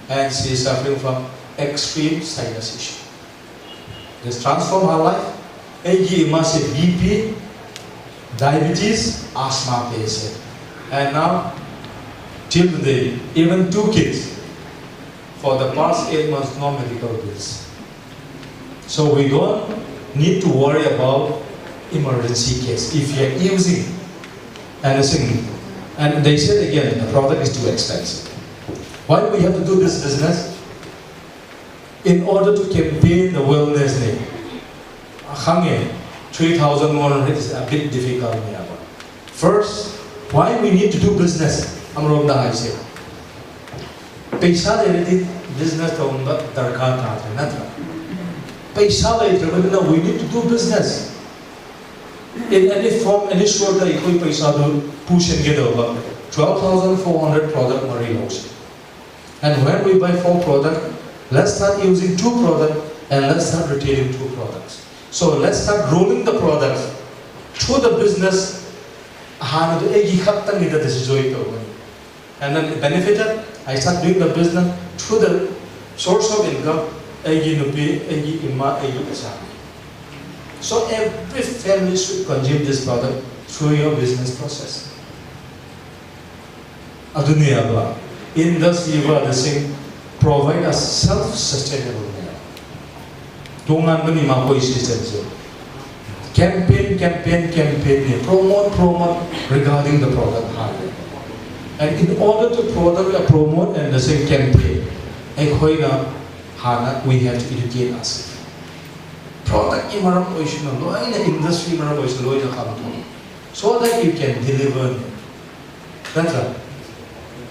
And she is suffering from extreme sinus issue. This transformed her life. And massive BP, diabetes, asthma patient. And now, till today, even 2 kids. For the past 8 months, no medical bills. So we don't need to worry about emergency case. If you are using anything, and they said again, the product is too expensive. Why do we have to do this business? In order to campaign the wellness day. 3,100 is a bit difficult. First, why we need to do business? Paisa already business darkar Paisa we need to do business. In any form, any sort that you paisa do push and get over 12,400 product marilos. And when we buy 4 products, let's start using 2 products and let's start retailing 2 products. So let's start rolling the products through the business. And then benefited, I start doing the business through the source of income. So every family should consume this product through your business process. Indus Viva, the same, provide us self-sustainable. Campaign, promote regarding the product. And in order to promote and the same campaign, we have to educate us. Product industry so that you can deliver. That's right.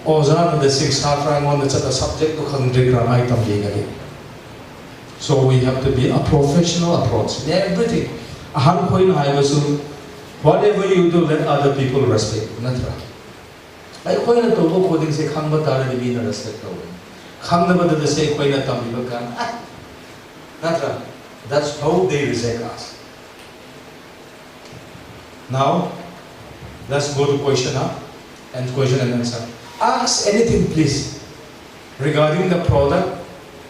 Ozan the 6 trying on the subject to so we have to be a professional approach in everything. Whatever you do, let other people respect. That's right. I quite a total coding say, come but are the mean respect. Come the the say, quite a tumble can. That's how they reject us. Now, let's go to question and answer. Ask anything, please, regarding the product.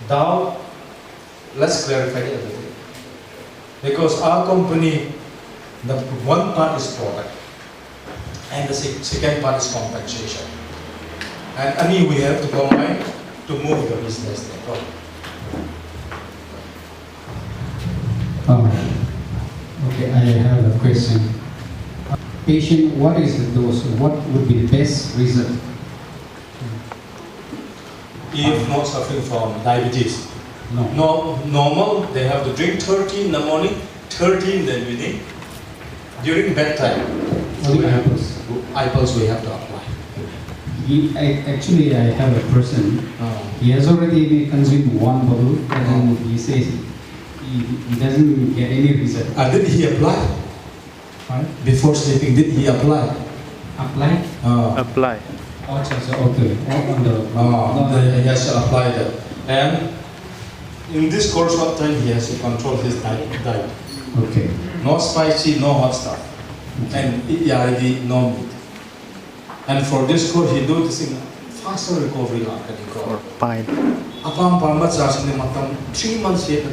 Now, let's clarify everything. Because our company, the one part is product, and the second part is compensation. And we have to combine to move the business. Okay, I have a question. Patient, what is the dose? What would be the best result? if not suffering from diabetes. No. No, normal, they have to drink 30 in the morning, 30 in the evening. During bedtime, Only apples. apples we have to apply. Actually, I have a person. He has already consumed one bottle, and then he says he doesn't get any result. Did he apply? Right? Before sleeping, did he apply? Apply? Apply. Oh, okay. He has to apply that. And in this course of time, he has to control his diet. Okay. No spicy, no hot stuff. And already no meat. And for this course, he do this in faster recovery like Or pine. Apam parma charge in matam 3 months yet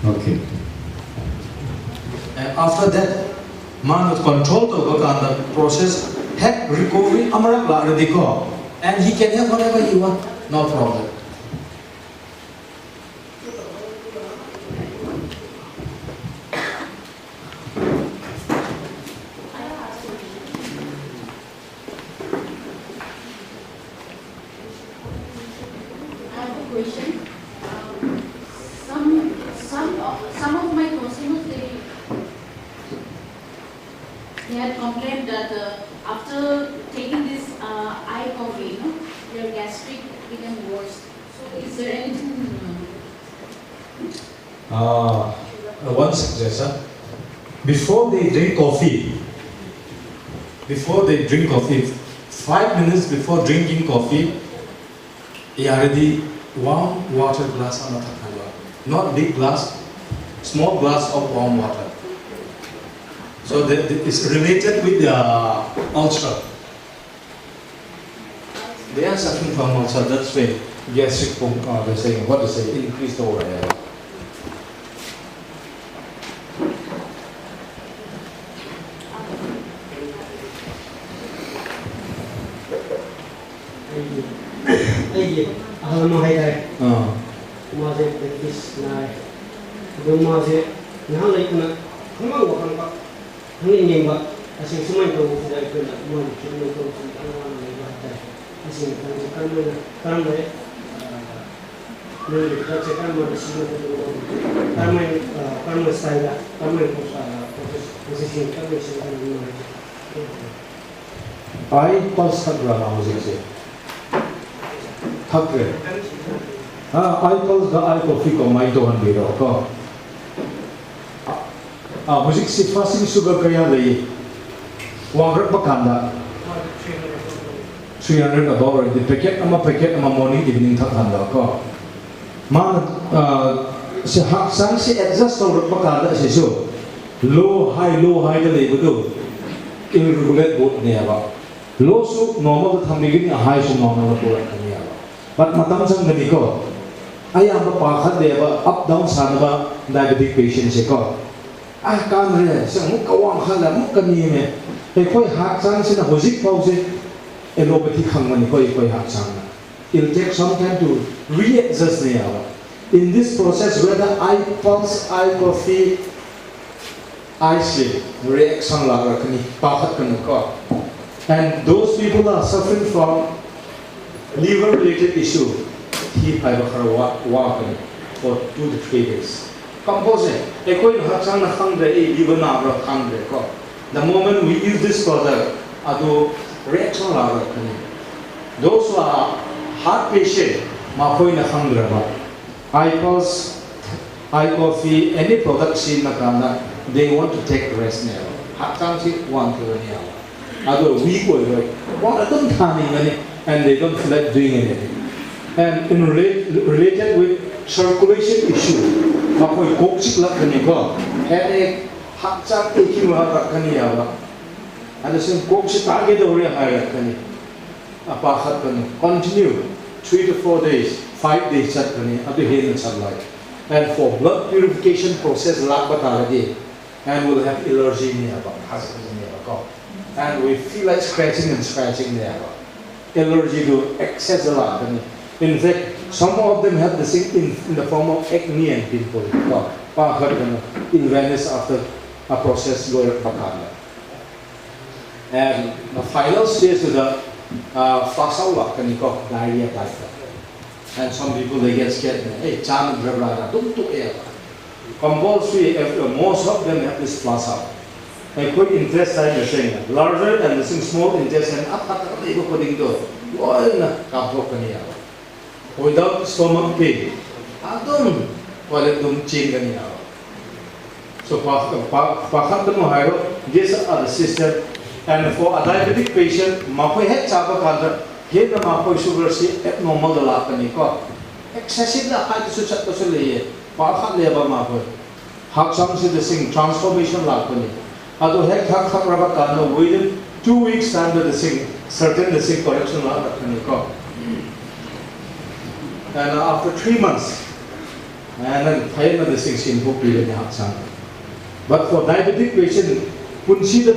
Okay. and after that, man with control to work on the process, have recovery amarak la radiko, and he can have whatever he want, no problem. I have a question. Some of my consumers they had complained that after taking this eye coffee, their gastric became worse. So is there anything? One suggestion: before they drink coffee, 5 minutes before drinking coffee, he already warm water glass on the table. Not big glass, small glass of warm water. So that is related with the ulcer. They are suffering from ulcer. That's why gastric they're saying what they say increased over here. Alam hay maze practice na do maze na like na kamang wakang pa hangin ba asing sumay to sa ko na mo chuno to sa ano na ba ta asing kan na no ta sa kan mo sino to kan mo style kan mo ko sa position kan mo sa ano I pulse thak raha hu jise thak re I pulse the I coffee ko mai to han biro ko music si fasting sugar kaya lei wang rak bakanda 300 dollar the packet ama morning evening thak han da ko ma si hak sang si adjust to rak bakanda si so low high da lei budu irregular both ne ba low su normal thamni gini high su normal ko rakani ba but matam sang gani ko ayam pa khat de ba up down san ba diabetic patient se ko kan re sang mu kawang khala mu kani me e koi hak sang sin hojik pau se allopathy khangmani koi hak sang it'll take some time to readjust ne ba in this process whether I pulse I coffee I sleep reaction la rakani pa khat kan ko and those people are suffering from liver related issue he fiber walk for 2 to 3 days compose e koi ha chang na khang de e liver na ra khang de ko the moment we use this product ado reaction la ra kani those who are heart patient ma koi na khang ra ba I pulse I coffee any product sin na kana they want to take rest now ha chang si want to ne ado weak oi roi what adum thani ngani and they don't feel like doing anything and in related with circulation issue makoi kokchik lakani ko headache hakchak aching wa rakani ya ba and sen kokchik age do re ha rakani apa khat kan continue 3 to 4 days 5 days chat kani adu hen chalai and for blood purification process lak bataradi and will have allergy ne ba has ne ba ko and we feel like scratching there allergy to excess a lot in fact some of them have the same in the form of acne and pimple in Venice after a process lawyer bakanda and the final stage of the flash out diarrhea type. And some people they get scared. Hey, charm and don't do it. Compulsory, most of them have this flash out. A quick intestine is saying larger and small intestine up putting door. Without stomach pain. Adum, waledum chingani. So, these are the system. And for a diabetic patient, Mapoy head chapa here the Mapoy sugar see abnormal the lapanico. Excessive the height to such a lay, Pahat Leba Mapoy. How some see the sing transformation lapani. Although heck Rabakano within 2 weeks time the sing certain the sing correction lapanico. And after 3 months, and then five the sing in book in the but for diabetic patient, couldn't see the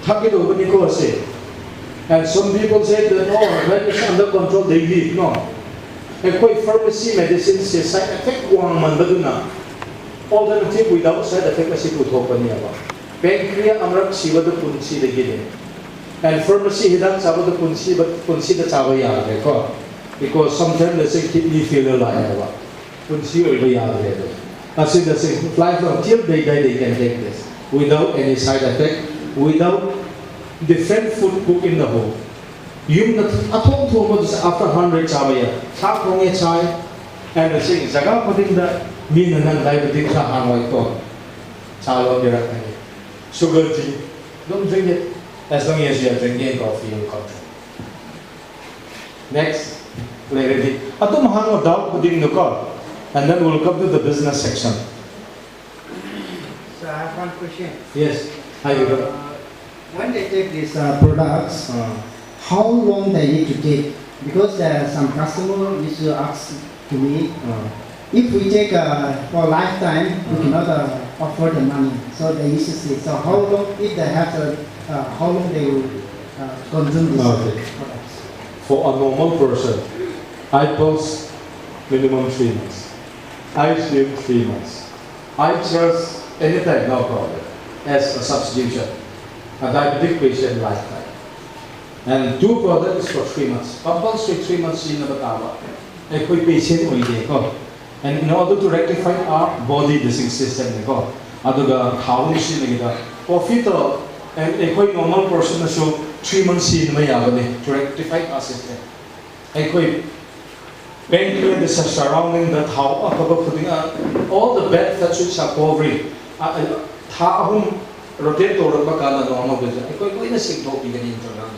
target over Nico say. And some people say that oh, when it's under control, they leave. No. And quite pharmacy medicine says side effect one mandaduna. Alternative without side effect as it would open here. Pancreas amrak siva the punsi the gilling. And pharmacy hidak sabo the punsi but punsi the chavaya record. Because sometimes they say kidney failure like punsi or the as in the same fly from till they die they can take this without any side effect, without different food cooked in the home. You not at home after 100 chavaya, tap wrong a chai, and the same Zaga putting the mean and diabetic chahan white corn, chalo directly. Sugar tea, don't drink it as long as you are drinking coffee in country. Next, clarity. Atom hano doubt putting the car. And then we'll come to the business section. So I have one question. Yes. Hi, Vivek. When they take these products, how long they need to take? Because there are some customer used to ask to me, if we take for lifetime, we cannot offer the money. So they used to say, so how long, if they have how long they will consume these products? For a normal person, I post minimum 3 months. I assume 3 months. I trust anytime, no problem, as a substitution. A diabetic patient lifetime. And 2 products for 3 months. Compulsory 3 months in the Batawa. A quick patient we go. And in order to rectify our body disease system, go. Aduga house in the profit and a quite normal person show 3 months in Mayabane to rectify our system. A quick pancreas is surrounding that how putting all the bad fats which are covering. Tahum rotate or Bakana normal vision. I quite witnessing talking in internal.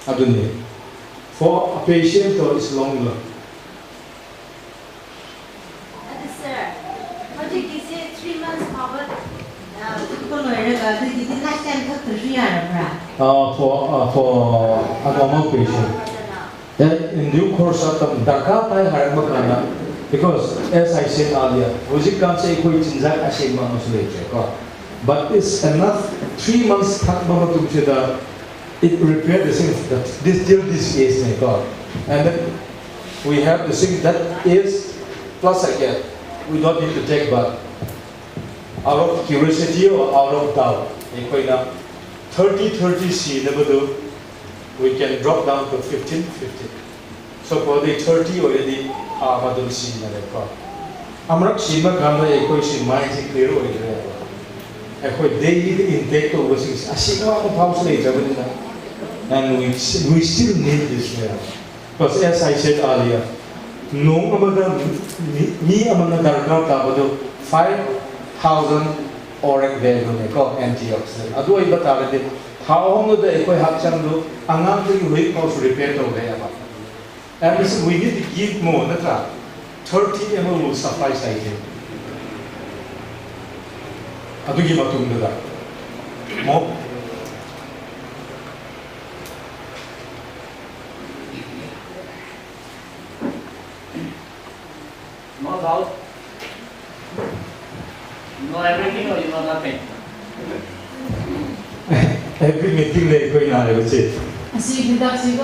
Aduni. For a patient, it's longer. Sir, what did you say 3 months covered? For a normal patient. In due course of time, because as I said earlier, music can't say but it's enough 3 months it repaired the thing that this till this is my God. And then we have the thing that is plus again. We don't need to take but out of curiosity or out of doubt. 30 C never do. We can drop down to 15. So for the 30 already madam C na record. Amrak Shima Gama equation mind is clear over there. A daily intake of things. And we still need this now. Because as I said earlier, no me among the 5,000 orange value called antioxidant. Otherwise, but how long the equal have some do, another weight loss repair to the and listen, we need to give more, 30 ml will suffice, I think. I do give a to that. More. No doubt. You know everything or you know nothing? Every meeting they go in, I would say. See, that's it.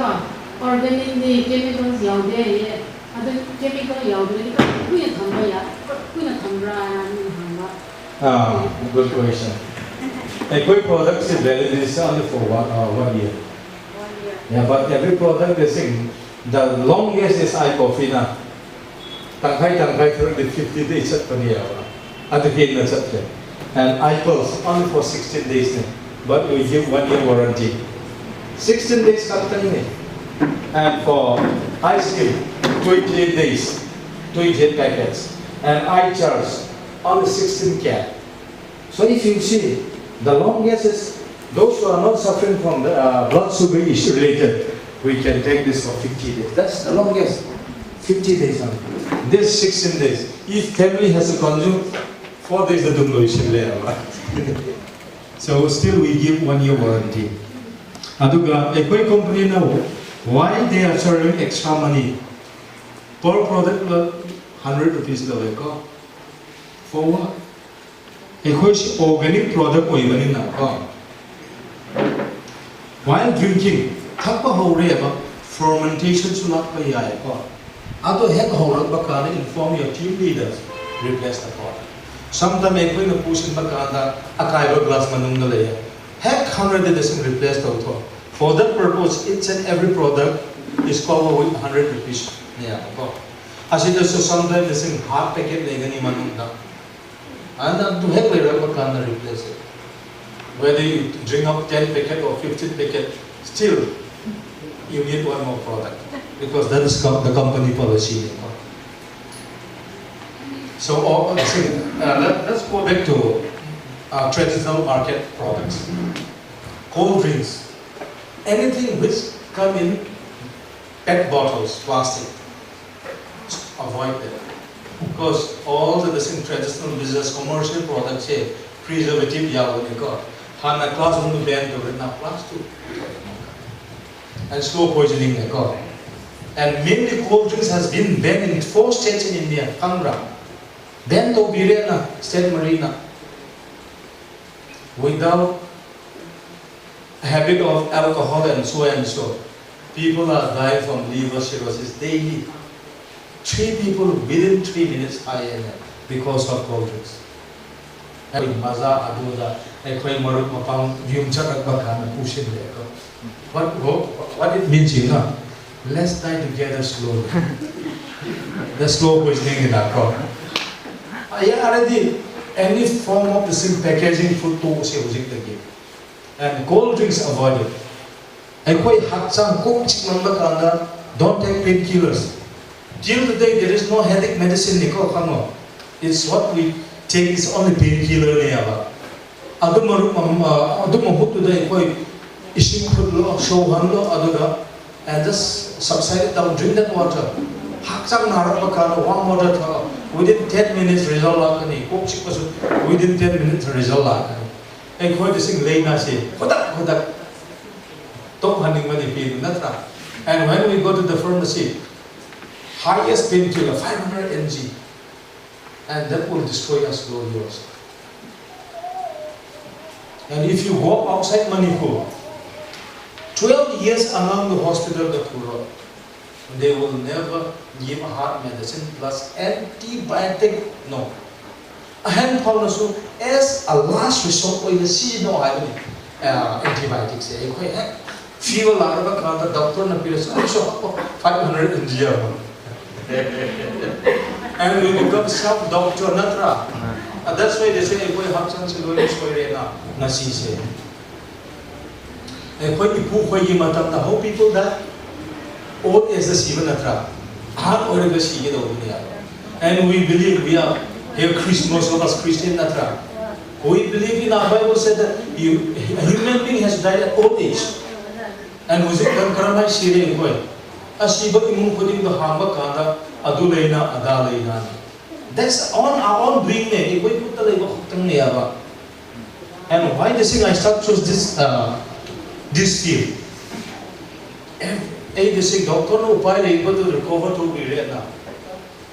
Organic chemicals yaude, other chemical yaude, Good question. A quick products is valid is only for 1 year. 1 year. Yeah, but every product they sing, the longest is I coffee na. Tangkai 50 days at Pania. At the game that's at there. And iPulse only for 16 days. But we give 1 year warranty. 16 days company. And for ice cream, 28 days, 28 packets. And I charge only 16 cap. So if you see, the longest is those who are not suffering from the blood sugar issue related, we can take this for 50 days. That's the longest, 50 days only. This 16 days. If family has to consume 4 days, the so still we give 1 year warranty. Aduga, a quick company now, why they are charging extra money per product 100 rupees level. For what? A organic product while drinking, fermentation should not be inform your team leaders, replace the product. Sometimes I go push in Bakanda, a glass manunga heck 100 doesn't replace the auto. For that purpose, each and every product is covered with 100 rupees. As it is sometimes this in half packet legani manunda. And then to heck Bakanda replace it. Whether you drink up 10 packet or 15 packet, still you need one more product. Because that is the company policy. So let's go back to traditional market products. Cold drinks, anything which come in PET bottles, plastic, avoid that. Because all the traditional business, commercial products here, preservative, Hana class 1 ban to now class 2. And slow poisoning. And mainly cold drinks has been banned in 4 states in India. Kangra, banned to Birena, State Marina. Without a habit of alcohol and so, people are dying from liver cirrhosis daily. 3 people within 3 minutes INL because of cold drinks. What it means, let's die together slowly. The slow poisoning in our crop. Already any form of the same packaging food to the and cold drinks avoided. Don't take painkillers. Till the day there is no headache medicine. It's what we take is only painkiller. And just subside it down, drink that water. Within 10 minutes result. Within 10 minutes result. And when we go to the pharmacy, highest painkiller, 500 mg, and that will destroy us slowly also. And if you go outside Manipur, 12 years along the hospital, they will never give heart medicine plus antibiotic, no. A handful also, as a last resort, we will see no antibiotics. Fever, the doctor, 500 mg. And we become self-doctor, natra. That's why they say, if we have some solutions for it now, and how people that old is the Sivanatra, and we believe we are here, most of us Christian Natra. We believe in our Bible said that a human being has died at old age. And was it Karamai Syrian way? As she but in putting the Hamba Kanda, Adulena, Adalena. That's on our own doing it. We put the label of and why the thing I start choose this field? The sick doctor no pilot able to recover to be right now.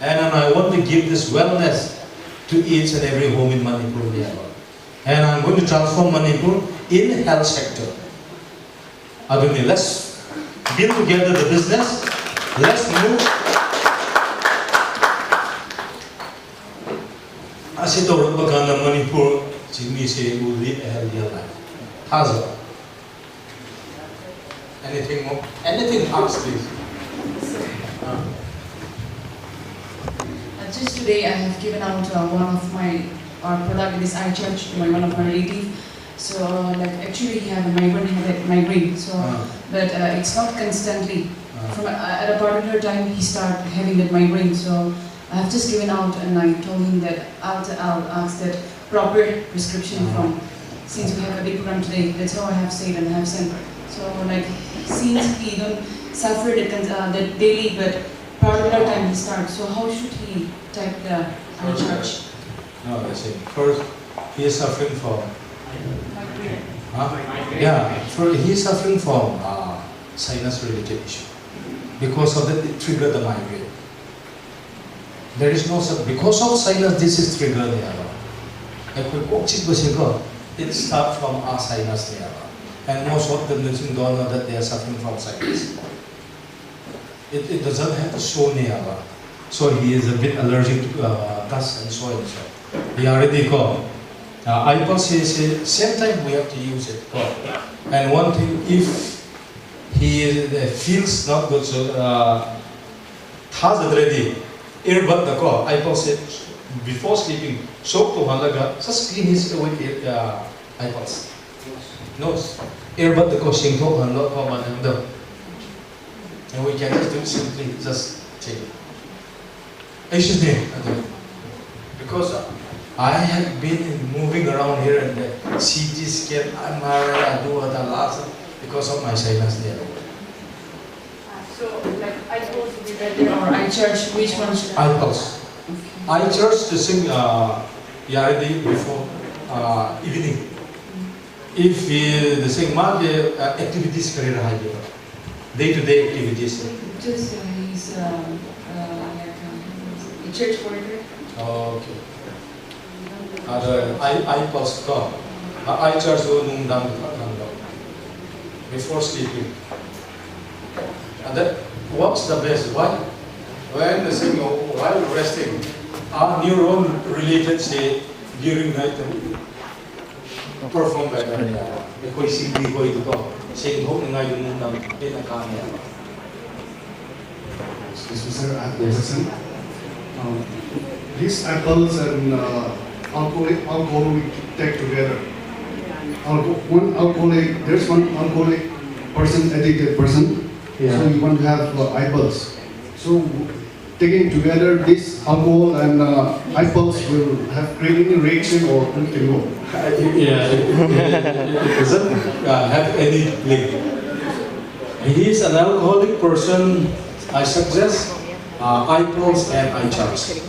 And I want to give this wellness to each and every home in Manipur. And I'm going to transform Manipur in health sector. Let's build together the business. Let's move. As it over Manipur, Jimmy say will live a healthier life. And anything more? Anything else, please? Just today, I have given out one of my product, this eye church, to one of my relatives. So, like actually, he had a migraine. So, but it's not constantly. From at a particular time, he started having that migraine. So, I have just given out, and I told him that I'll ask that proper prescription from. Since we have a big program today, that's how I have said and I have sent. So, like, since he don't suffer that daily, but particular time he starts. So, how should he take the eye church? No, that's it. First, he is suffering from. Yeah, he is suffering from sinus-related issue. Because of that, it triggered the migraine. There is no because of sinus, this is triggered. It starts from our sinus, and most of them don't know that they are suffering from sinus. It doesn't have to show nearby. So he is a bit allergic to dust and so and so. He already got. IPOS is same time we have to use it. And one thing, if he feels not good, so has already earbud the call. IPOS before sleeping, soak to halaga, just clean his away IPOS. Nose. Earbud the call, sing to halaga, and we can just do it simply, just take it. Excuse me, because I have been moving around here and there, CT scan, MRI, I do other lots because of my sinus there. So, like, I go to be better or I church, which one should I? IPOS. I church to sing Yaradi before evening. If the sing activities career high, day-to-day activities. Just he's like a church worker. Okay. IPOS come. I church go before sleeping. And that what's the best? Why? When the sing while resting, our neuron related say during night perform better. Because simply go ito saying hope na ngayon nung pinakanya. Excuse me, sir, I have a question. These apples and alcohol we take together. There's one alcoholic person, addicted person. Yeah. So you want to have apples. So taking together this alcohol and apples will have creating reaction or anything more. Yeah, it doesn't have any link. He is an alcoholic person. I suggest apples and eye charts.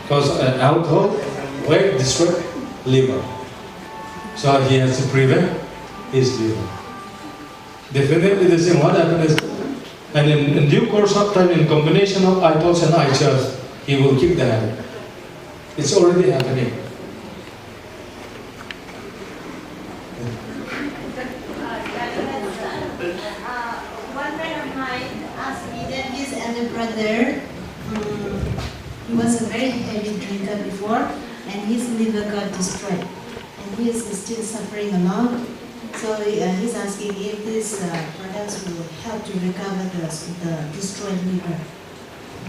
Because alcohol will destroy liver. So he has to prevent his liver. Definitely the same what happens is, and in due course of time, in combination of apples and eye charts, he will keep the habit. It's already happening. One friend of mine asked me that his elder brother, he was a very heavy drinker before, and his liver got destroyed, and he is still suffering a lot. So he's asking if these products will help to recover the destroyed liver,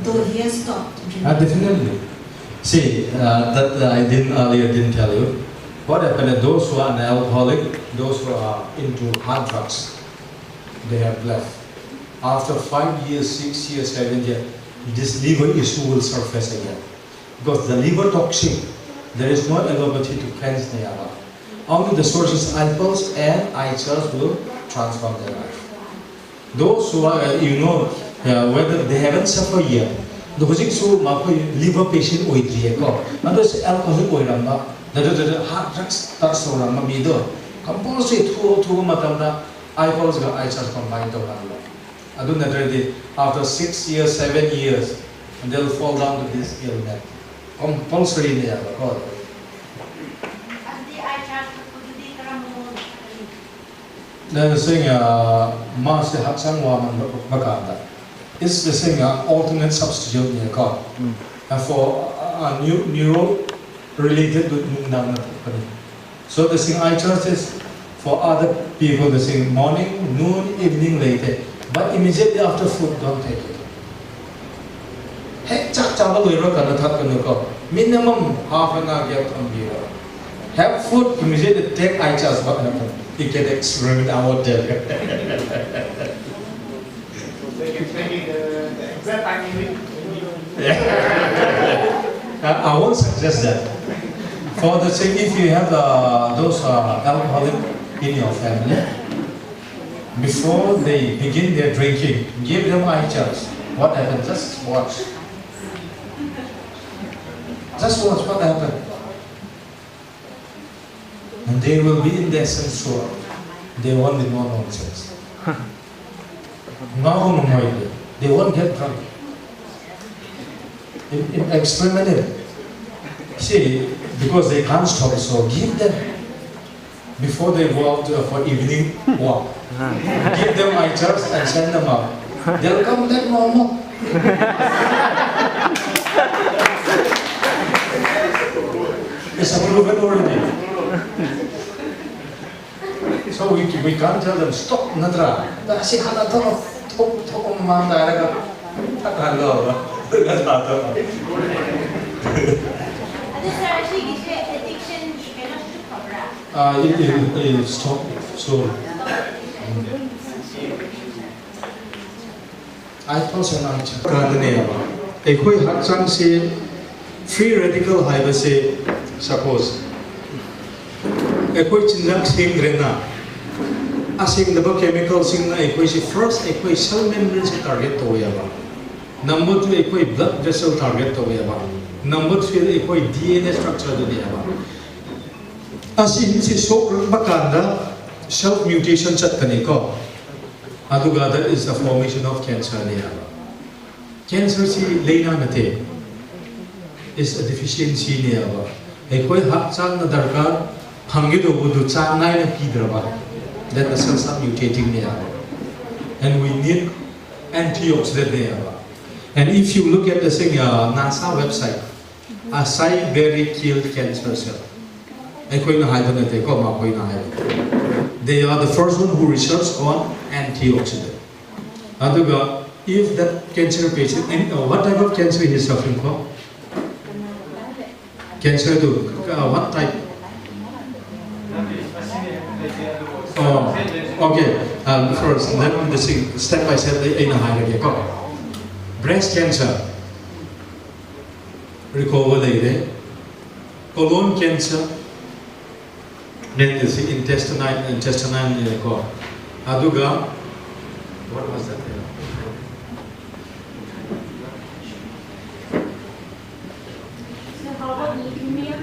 though he has stopped drinking. Definitely. See, that I didn't tell you. What happened is those who are an alcoholic, those who are into hard drugs, they have left. After 5 years, 6 years, 7 years, this liver issue will surface again. Because the liver toxin, there is no allopathy to cleanse the liver. Only the sources apples and eye charts will transform their life. Those who are, whether they haven't suffered yet, those who are liver patient or others alcoholic or hard drugs starts to run compulsory to apples and eye charts combined to after 6 years, 7 years, and they'll fall down to this illness. Compulsory in the Then the thing, mass the haksang waman maganda. It's the thing, alternate substitute in the car. And for neuro related to Nungnam. So the thing I trust is For other people, they say morning, noon, evening, later. But immediately after food, don't take it. Minimum half an hour gap from here. Have food, immediately take I just what happened. You can experiment out there. They can tell me the exact timing. I won't suggest that. For the sake, if you have those alcoholic in your family, before they begin their drinking, give them eye chance. What happened? Just watch. Just watch what happened. And they will be in their sense sure. They won't be no nonsense. They won't get drunk. Experiment it. See, because they can't stop, so give them, before they go out for evening walk, give them eye drops and send them out. They'll come back normal. It's proven already. So we can't tell them, stop, Nadra. It stop so. I thought free radical hyper say suppose a asing the chemicals in a first a cell membranes target to number 2 a blood vessel target to number 3 a DNA structure to the as in so bakanda self mutation chatkaniko aduga that is the formation of cancer. Cancer si leina nate is a deficiency near a koi hapchang na darkar hangido budu changai na pidraba that the cells are mutating near and we need antioxidant near. And if you look at the thing, NASA website, acai berry killed cancer cell. They are the first one who research on antioxidant. Aduga, if that cancer patient, what type of cancer he is suffering from? Cancer do what type? Oh, okay. First, let me step by step in a hierarchy. Breast cancer, recover the colon cancer, then the intestine record. Aduga, what was that? So how about leukemia?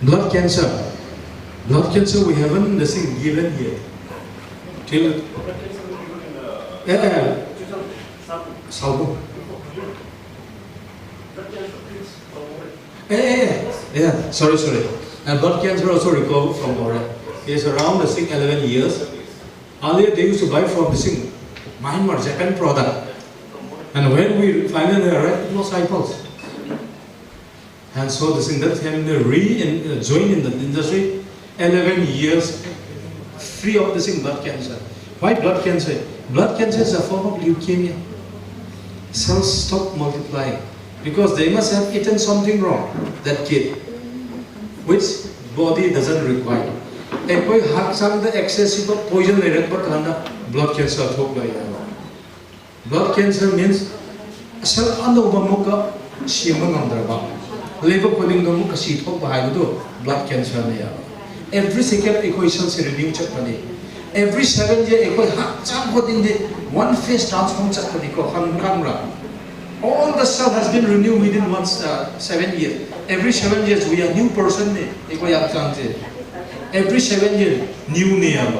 Blood cancer. Blood cancer we haven't given yet. Till sorry. And blood cancer also recovered from already. It's around the 11 years. Earlier they used to buy from the Myanmar, Japan product. And when we finally arrived, it was cycles. And so the that him join in the industry, 11 years free of the blood cancer. Why blood cancer? Blood cancer is a form of leukemia. Cells stop multiplying because they must have eaten something wrong, that kid, which body doesn't require. And koi the excessive poison blood cancer. Blood cancer means cell andobamuka shimangandraba. Liver coding the muka sheet of blood cancer. Every second equation is renewed. Every 7 years, one phase transforms. All the cell has been renewed within 7 years. Every 7 years, we are new person. Every 7 years, new name.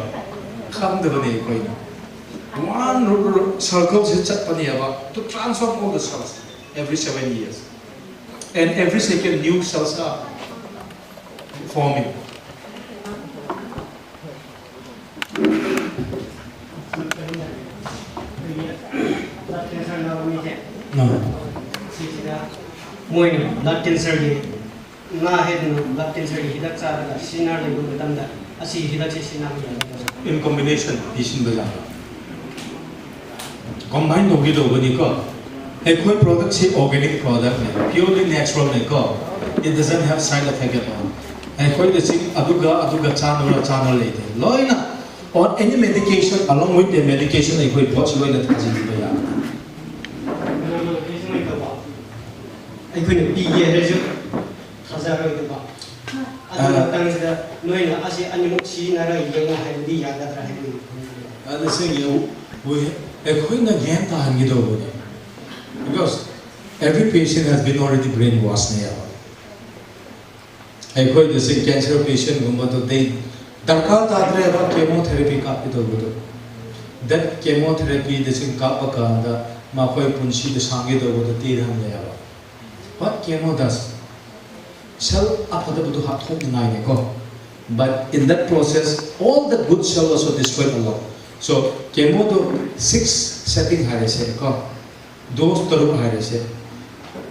One circle to transform all the cells every 7 years. And every second, new cells are forming. No. Blood cancer na hedna blood cancer hidak cha sinar le bu tam da asi hidak se sinar in combination patient baza combine dogi do bani ko ekoi product se organic product ne purely natural ne ko it doesn't have side effect at all ekoi the sing aduga channel le de loina or any medication along with the medication ekoi watch loina thajin ba ya ekoi ne pi ye reju khazar ro ba aduna tangda noina asi animu si nara yenga haidi yaga tra haidi the thing you we ekoi na gyan ta hangi do bani because every patient has been already brainwashed ne ya ekoi the sing cancer patient gumba to they darkar tadre ba chemotherapy ka pido bodo that chemotherapy the sing ka ka da ma koi punshi de sangi do bodo ti ram le ya what chemo does cell apada bodo hat thok nai ne ko but in that process all the good cell also destroyed along so chemo to 6 setting hare se ko dose taru hare se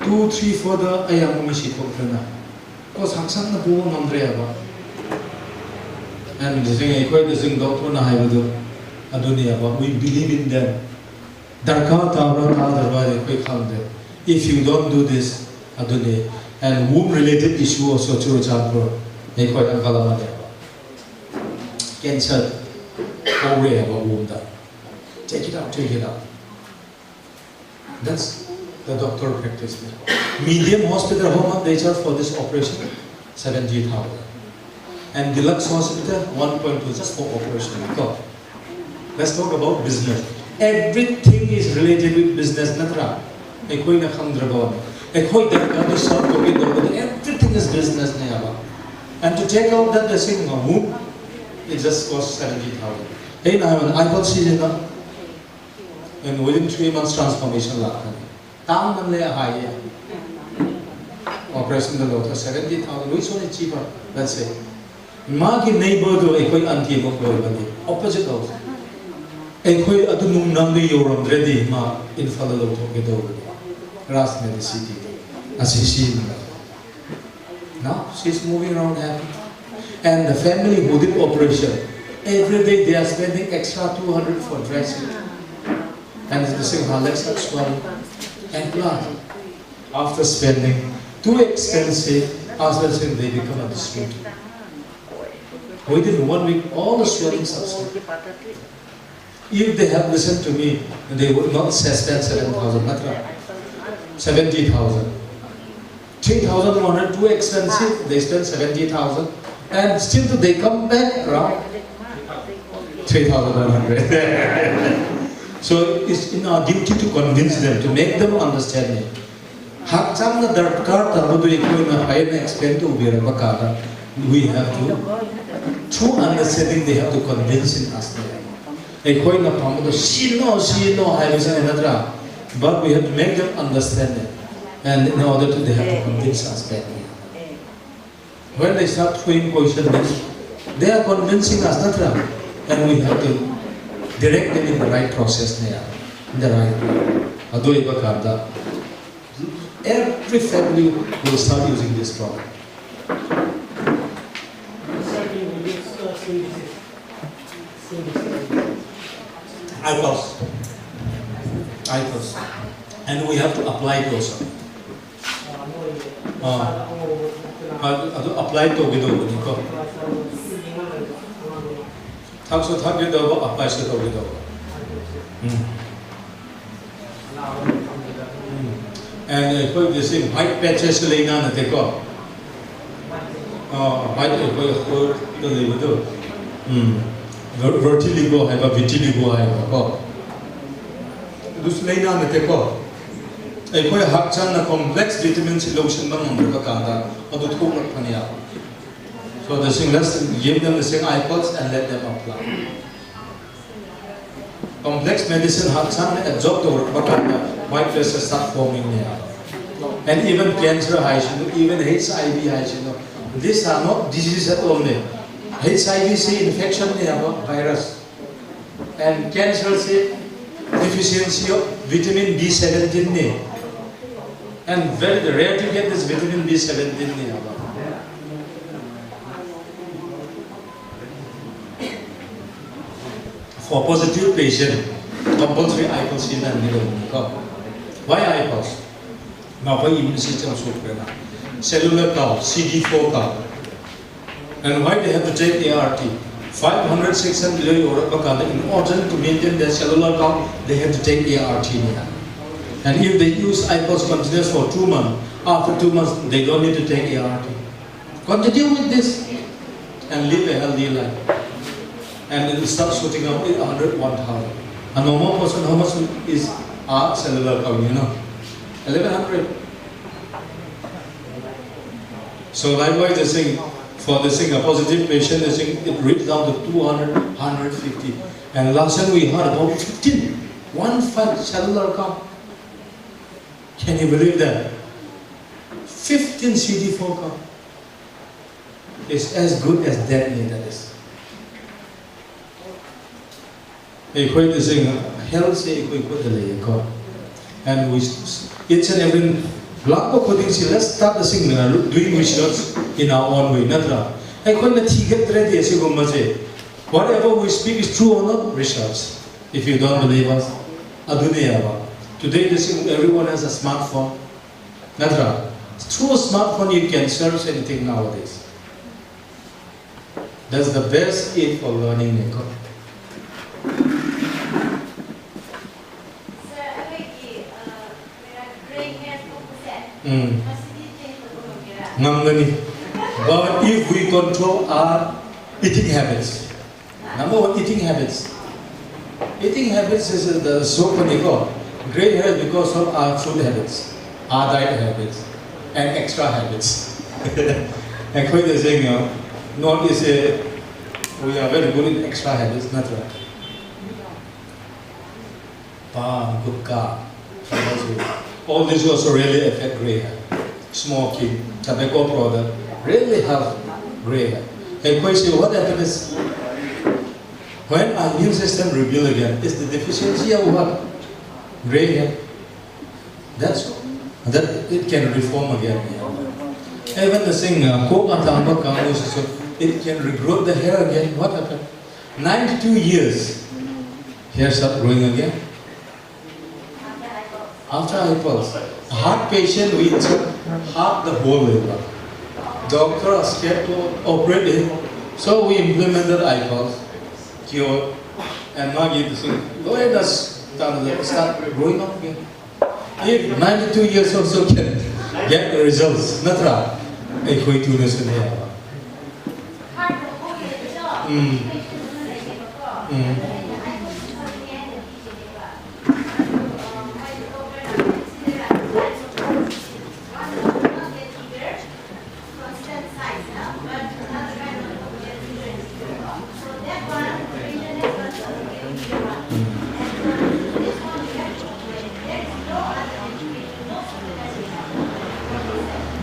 2 3 4 da ayam mi si ko na ko sangsang na bu namdre ba and the thing ekoi the thing doctor na haibu adunia ba we believe in them darkar tabra ta darwa ekoi khamde if you don't do this adunia and womb related issue also churu chapro ekoi an kalama de cancer over ba womb da take it out that's the doctor practice medium hospital how much they charge for this operation 70,000 and deluxe hospital 1.2 just for operation let's talk about business everything is related with business natra ekoi na khamdra ba ekoi da ka sab ko ke do everything is business ne aba and to take out that the thing womb it just costs 70,000 hey na I got see na and within 3 months transformation la tam man le high operation the lot 70,000 which one is cheaper let's say magi neighbor do ekoi anti mo ko bani opposite of ekoi adu num nam de yoram ready ma infala lo to ke do ras medicity assisi now she's moving around happy and the family who did operation every day they are spending extra 200 for dressing and the same Alex swell and blood after spending too expensive after they become a district. Within 1 week all the swelling subsided. If they have listened to me they would not spend 7,000 matra 70,000 3,100 too expensive they spend 70,000 and still they come back around 3,100 so it's in our duty to convince them to make them understand it hakcham na darkar tabudu ekoi na high na explain to be bakara we have to through understanding they have to convince in us ekoi na pamudo sino high is another but we have to make them understand it and in order to they have to convince us that when they start throwing questions they are convincing us not right and we have to direct them in the right process in the right way adoi bakarda every family will start using this product IPOS and we have to apply it also apply to video ko thakso thak video apply to video and ekoi the same white patches leina na te ko white ekoi ko to le video vertigo hai ba vitiligo hai ko dus leina na te ko ekoi hakchan na complex vitamin solution bang ba ka da adu thok na phania so the thing let's give them the same iPods and let them apply complex medicine hakchan na absorb to ba ka da white cells start forming there and even cancer even HIV these are not diseases at all HIV say infection virus and cancer say deficiency of vitamin B17 and very rare to get this vitamin B17 for positive patient, compulsory IPOS in and middle. Why IPOS? Now, why immune system super? Cellular count, CD4 count. And why they have to take ART? 500, 600 in order to maintain their cellular count, they have to take ART. And if they use IPOS continuous for 2 months, after 2 months, they don't need to take ART. Continue with this and live a healthy life. And it will start shooting up 100, 1000. A normal person, how much is our cellular count, 1100. So likewise, they saying, for the a positive patient, they saying it reaches down to 200, 150. And last time we heard about 15, 1 cellular count. Can you believe that? 15 CD4 count is as good as deadly, that is. Equate the saying, health say equate the lay. And we, each and every let's start the thing doing research in our own way. Whatever we speak is true or not, research. If you don't believe us, today everyone has a smartphone. Through a smartphone you can search anything nowadays. That's the best aid for learning. But if we control our eating habits, number one, eating habits. Eating habits is the so-called gray hair because of our food habits, our diet habits, and extra habits. And quite the saying, not is we are very good in extra habits, not right. Palm, gupka, all this also really affect gray hair. Smoking, tobacco product, really have gray hair. And question, what happens when our immune system rebuild again? Is the deficiency of what? Gray hair. That's all. That it can reform again. Even the thing, it can regrow the hair again. What happened? 92 years, hair start growing again. After IPOS, a heart patient with heart the whole liver. Doctor are scared to operate it, so we implemented IPOS, cure, and now give the thing. Go ahead and start growing up again. If 92 years also can get the results, not right. Equate to this in here.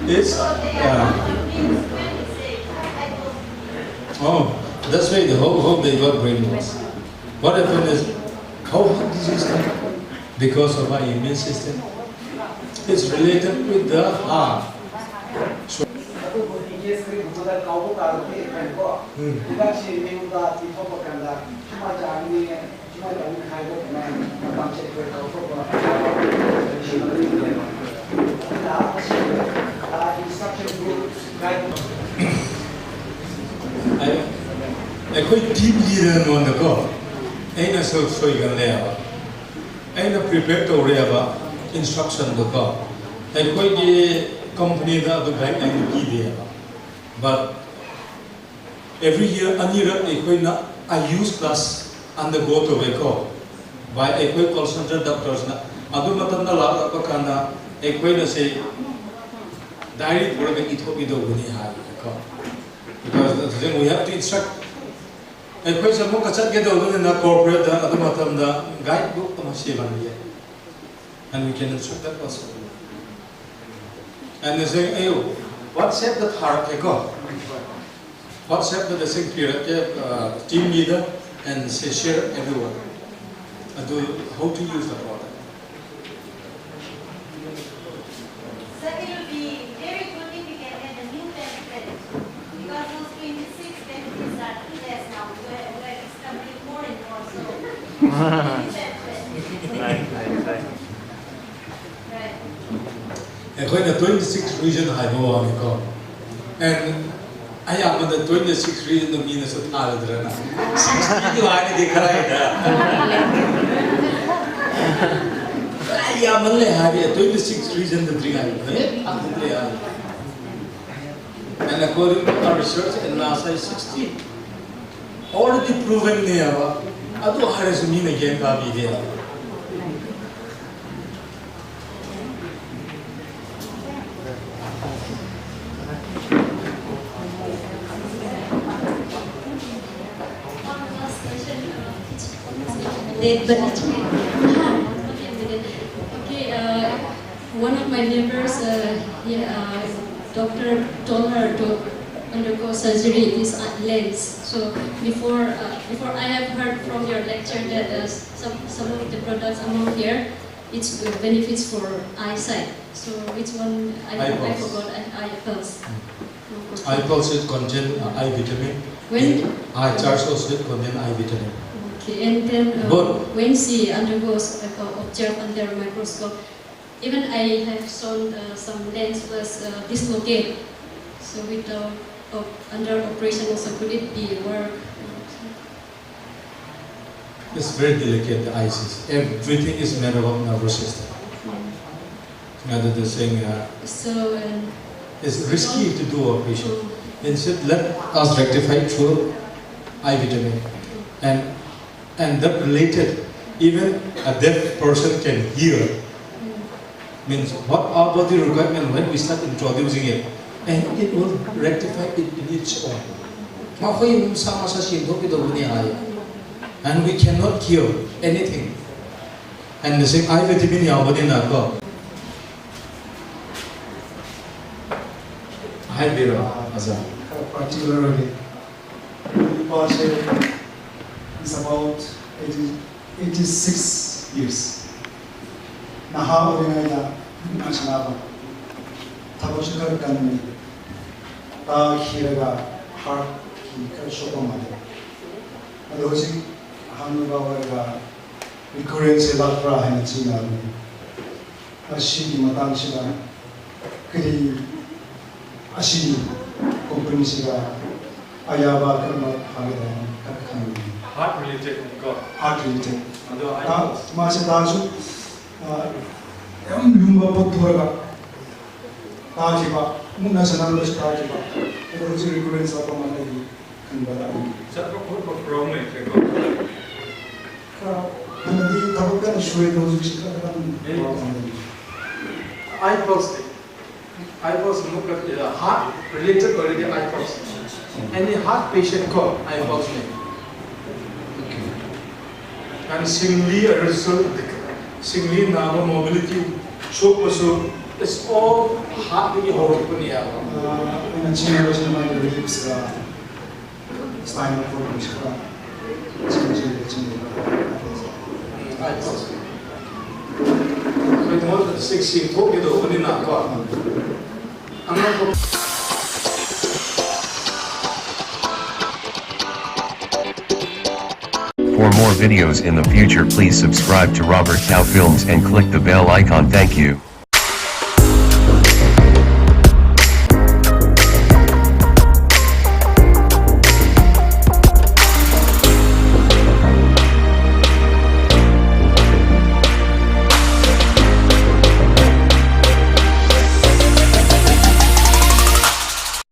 It's, oh, that's why the whole they got brainwashed. What happened is, how heart disease come? Because of our immune system. It's related with the heart. So, I quite team leader on the call. Ain't so you can lay Ain't prepared to lay instruction to go. I quite the company that the bank and the there. But every year, I use class undergo to a call by a quick call center doctors. Adumatanda la Pakanda, a quite say, diary for the Itopido when he had a call. Because then we have to instruct. A question more get over in the corporate, the Adumatam, the guidebook of Mashivan. And we can instruct that also. And they say, hey, what's up that heart I got? What's up that the same period, team leader and say share everyone. And how to use the product. So it will be very good if you can get a new template. Because those 26 templates are too less now. We're establishing more and more. So ꯑꯩꯈꯣꯏꯅ 26 region ꯍꯥꯏꯕ ꯋꯥꯅꯤꯀꯣ and ꯑꯌꯥꯝꯕꯗ 26 region ꯃꯤꯅꯁꯨ ꯊꯥꯒꯗ꯭ꯔꯅ 60 ꯍꯥꯏꯅꯗꯤ ꯈꯔ ꯌꯥꯝꯃꯜꯂꯦ ꯍꯥꯏꯔꯦ 26 region ꯗ꯭ꯔꯤ and according to our research in NASA 60 already proven never adu harasu mina gen ka bi de Okay, one of my neighbors, doctor told her to undergo surgery in his lens. So before I have heard from your lecture that some of the products among here, it's benefits for eyesight. So which one? I forgot. Eye pulse. Eye pulse it contain eye vitamin. When eye charge also it contain eye vitamin. Okay, and then when she undergoes observed under microscope, even I have shown some lens was dislocated. So without under operation also could it be work? It's very delicate, the eyes. Everything is matter of nervous system. Rather than saying it's risky to do operation. Instead, let us rectify through eye vitamin. And that related, even a deaf person can hear. Means what our body requirement when we start introducing it, and it will rectify it in its own. And we cannot cure anything. And the same eye vitamin particularly is about 86 years. Naha Odinaya Machanaba Taboshika Ganmi Ta Hiraga Heart Shopomade. Adosi Hanuga recurrence Latra and China Ashiki Matan Shida Kiri Ashini Company Shida Ayaba Kama Hagadan heart related. Heart related. Masadansu Lumba Potura Tajiba Muna Sanandus Tajiba. It was a recurrence of Manadi and Baradi. Eye pulse. Eye pulse look at the heart related already eye pulse. Any heart patient call eye pulse. And singly a result, singly now mobility, so it's all heart in your in a generation of the lips, spinal cord, with more than 6 years, talk it over in our car. For more videos in the future, please subscribe to Robert Cow Films and click the bell icon. Thank you.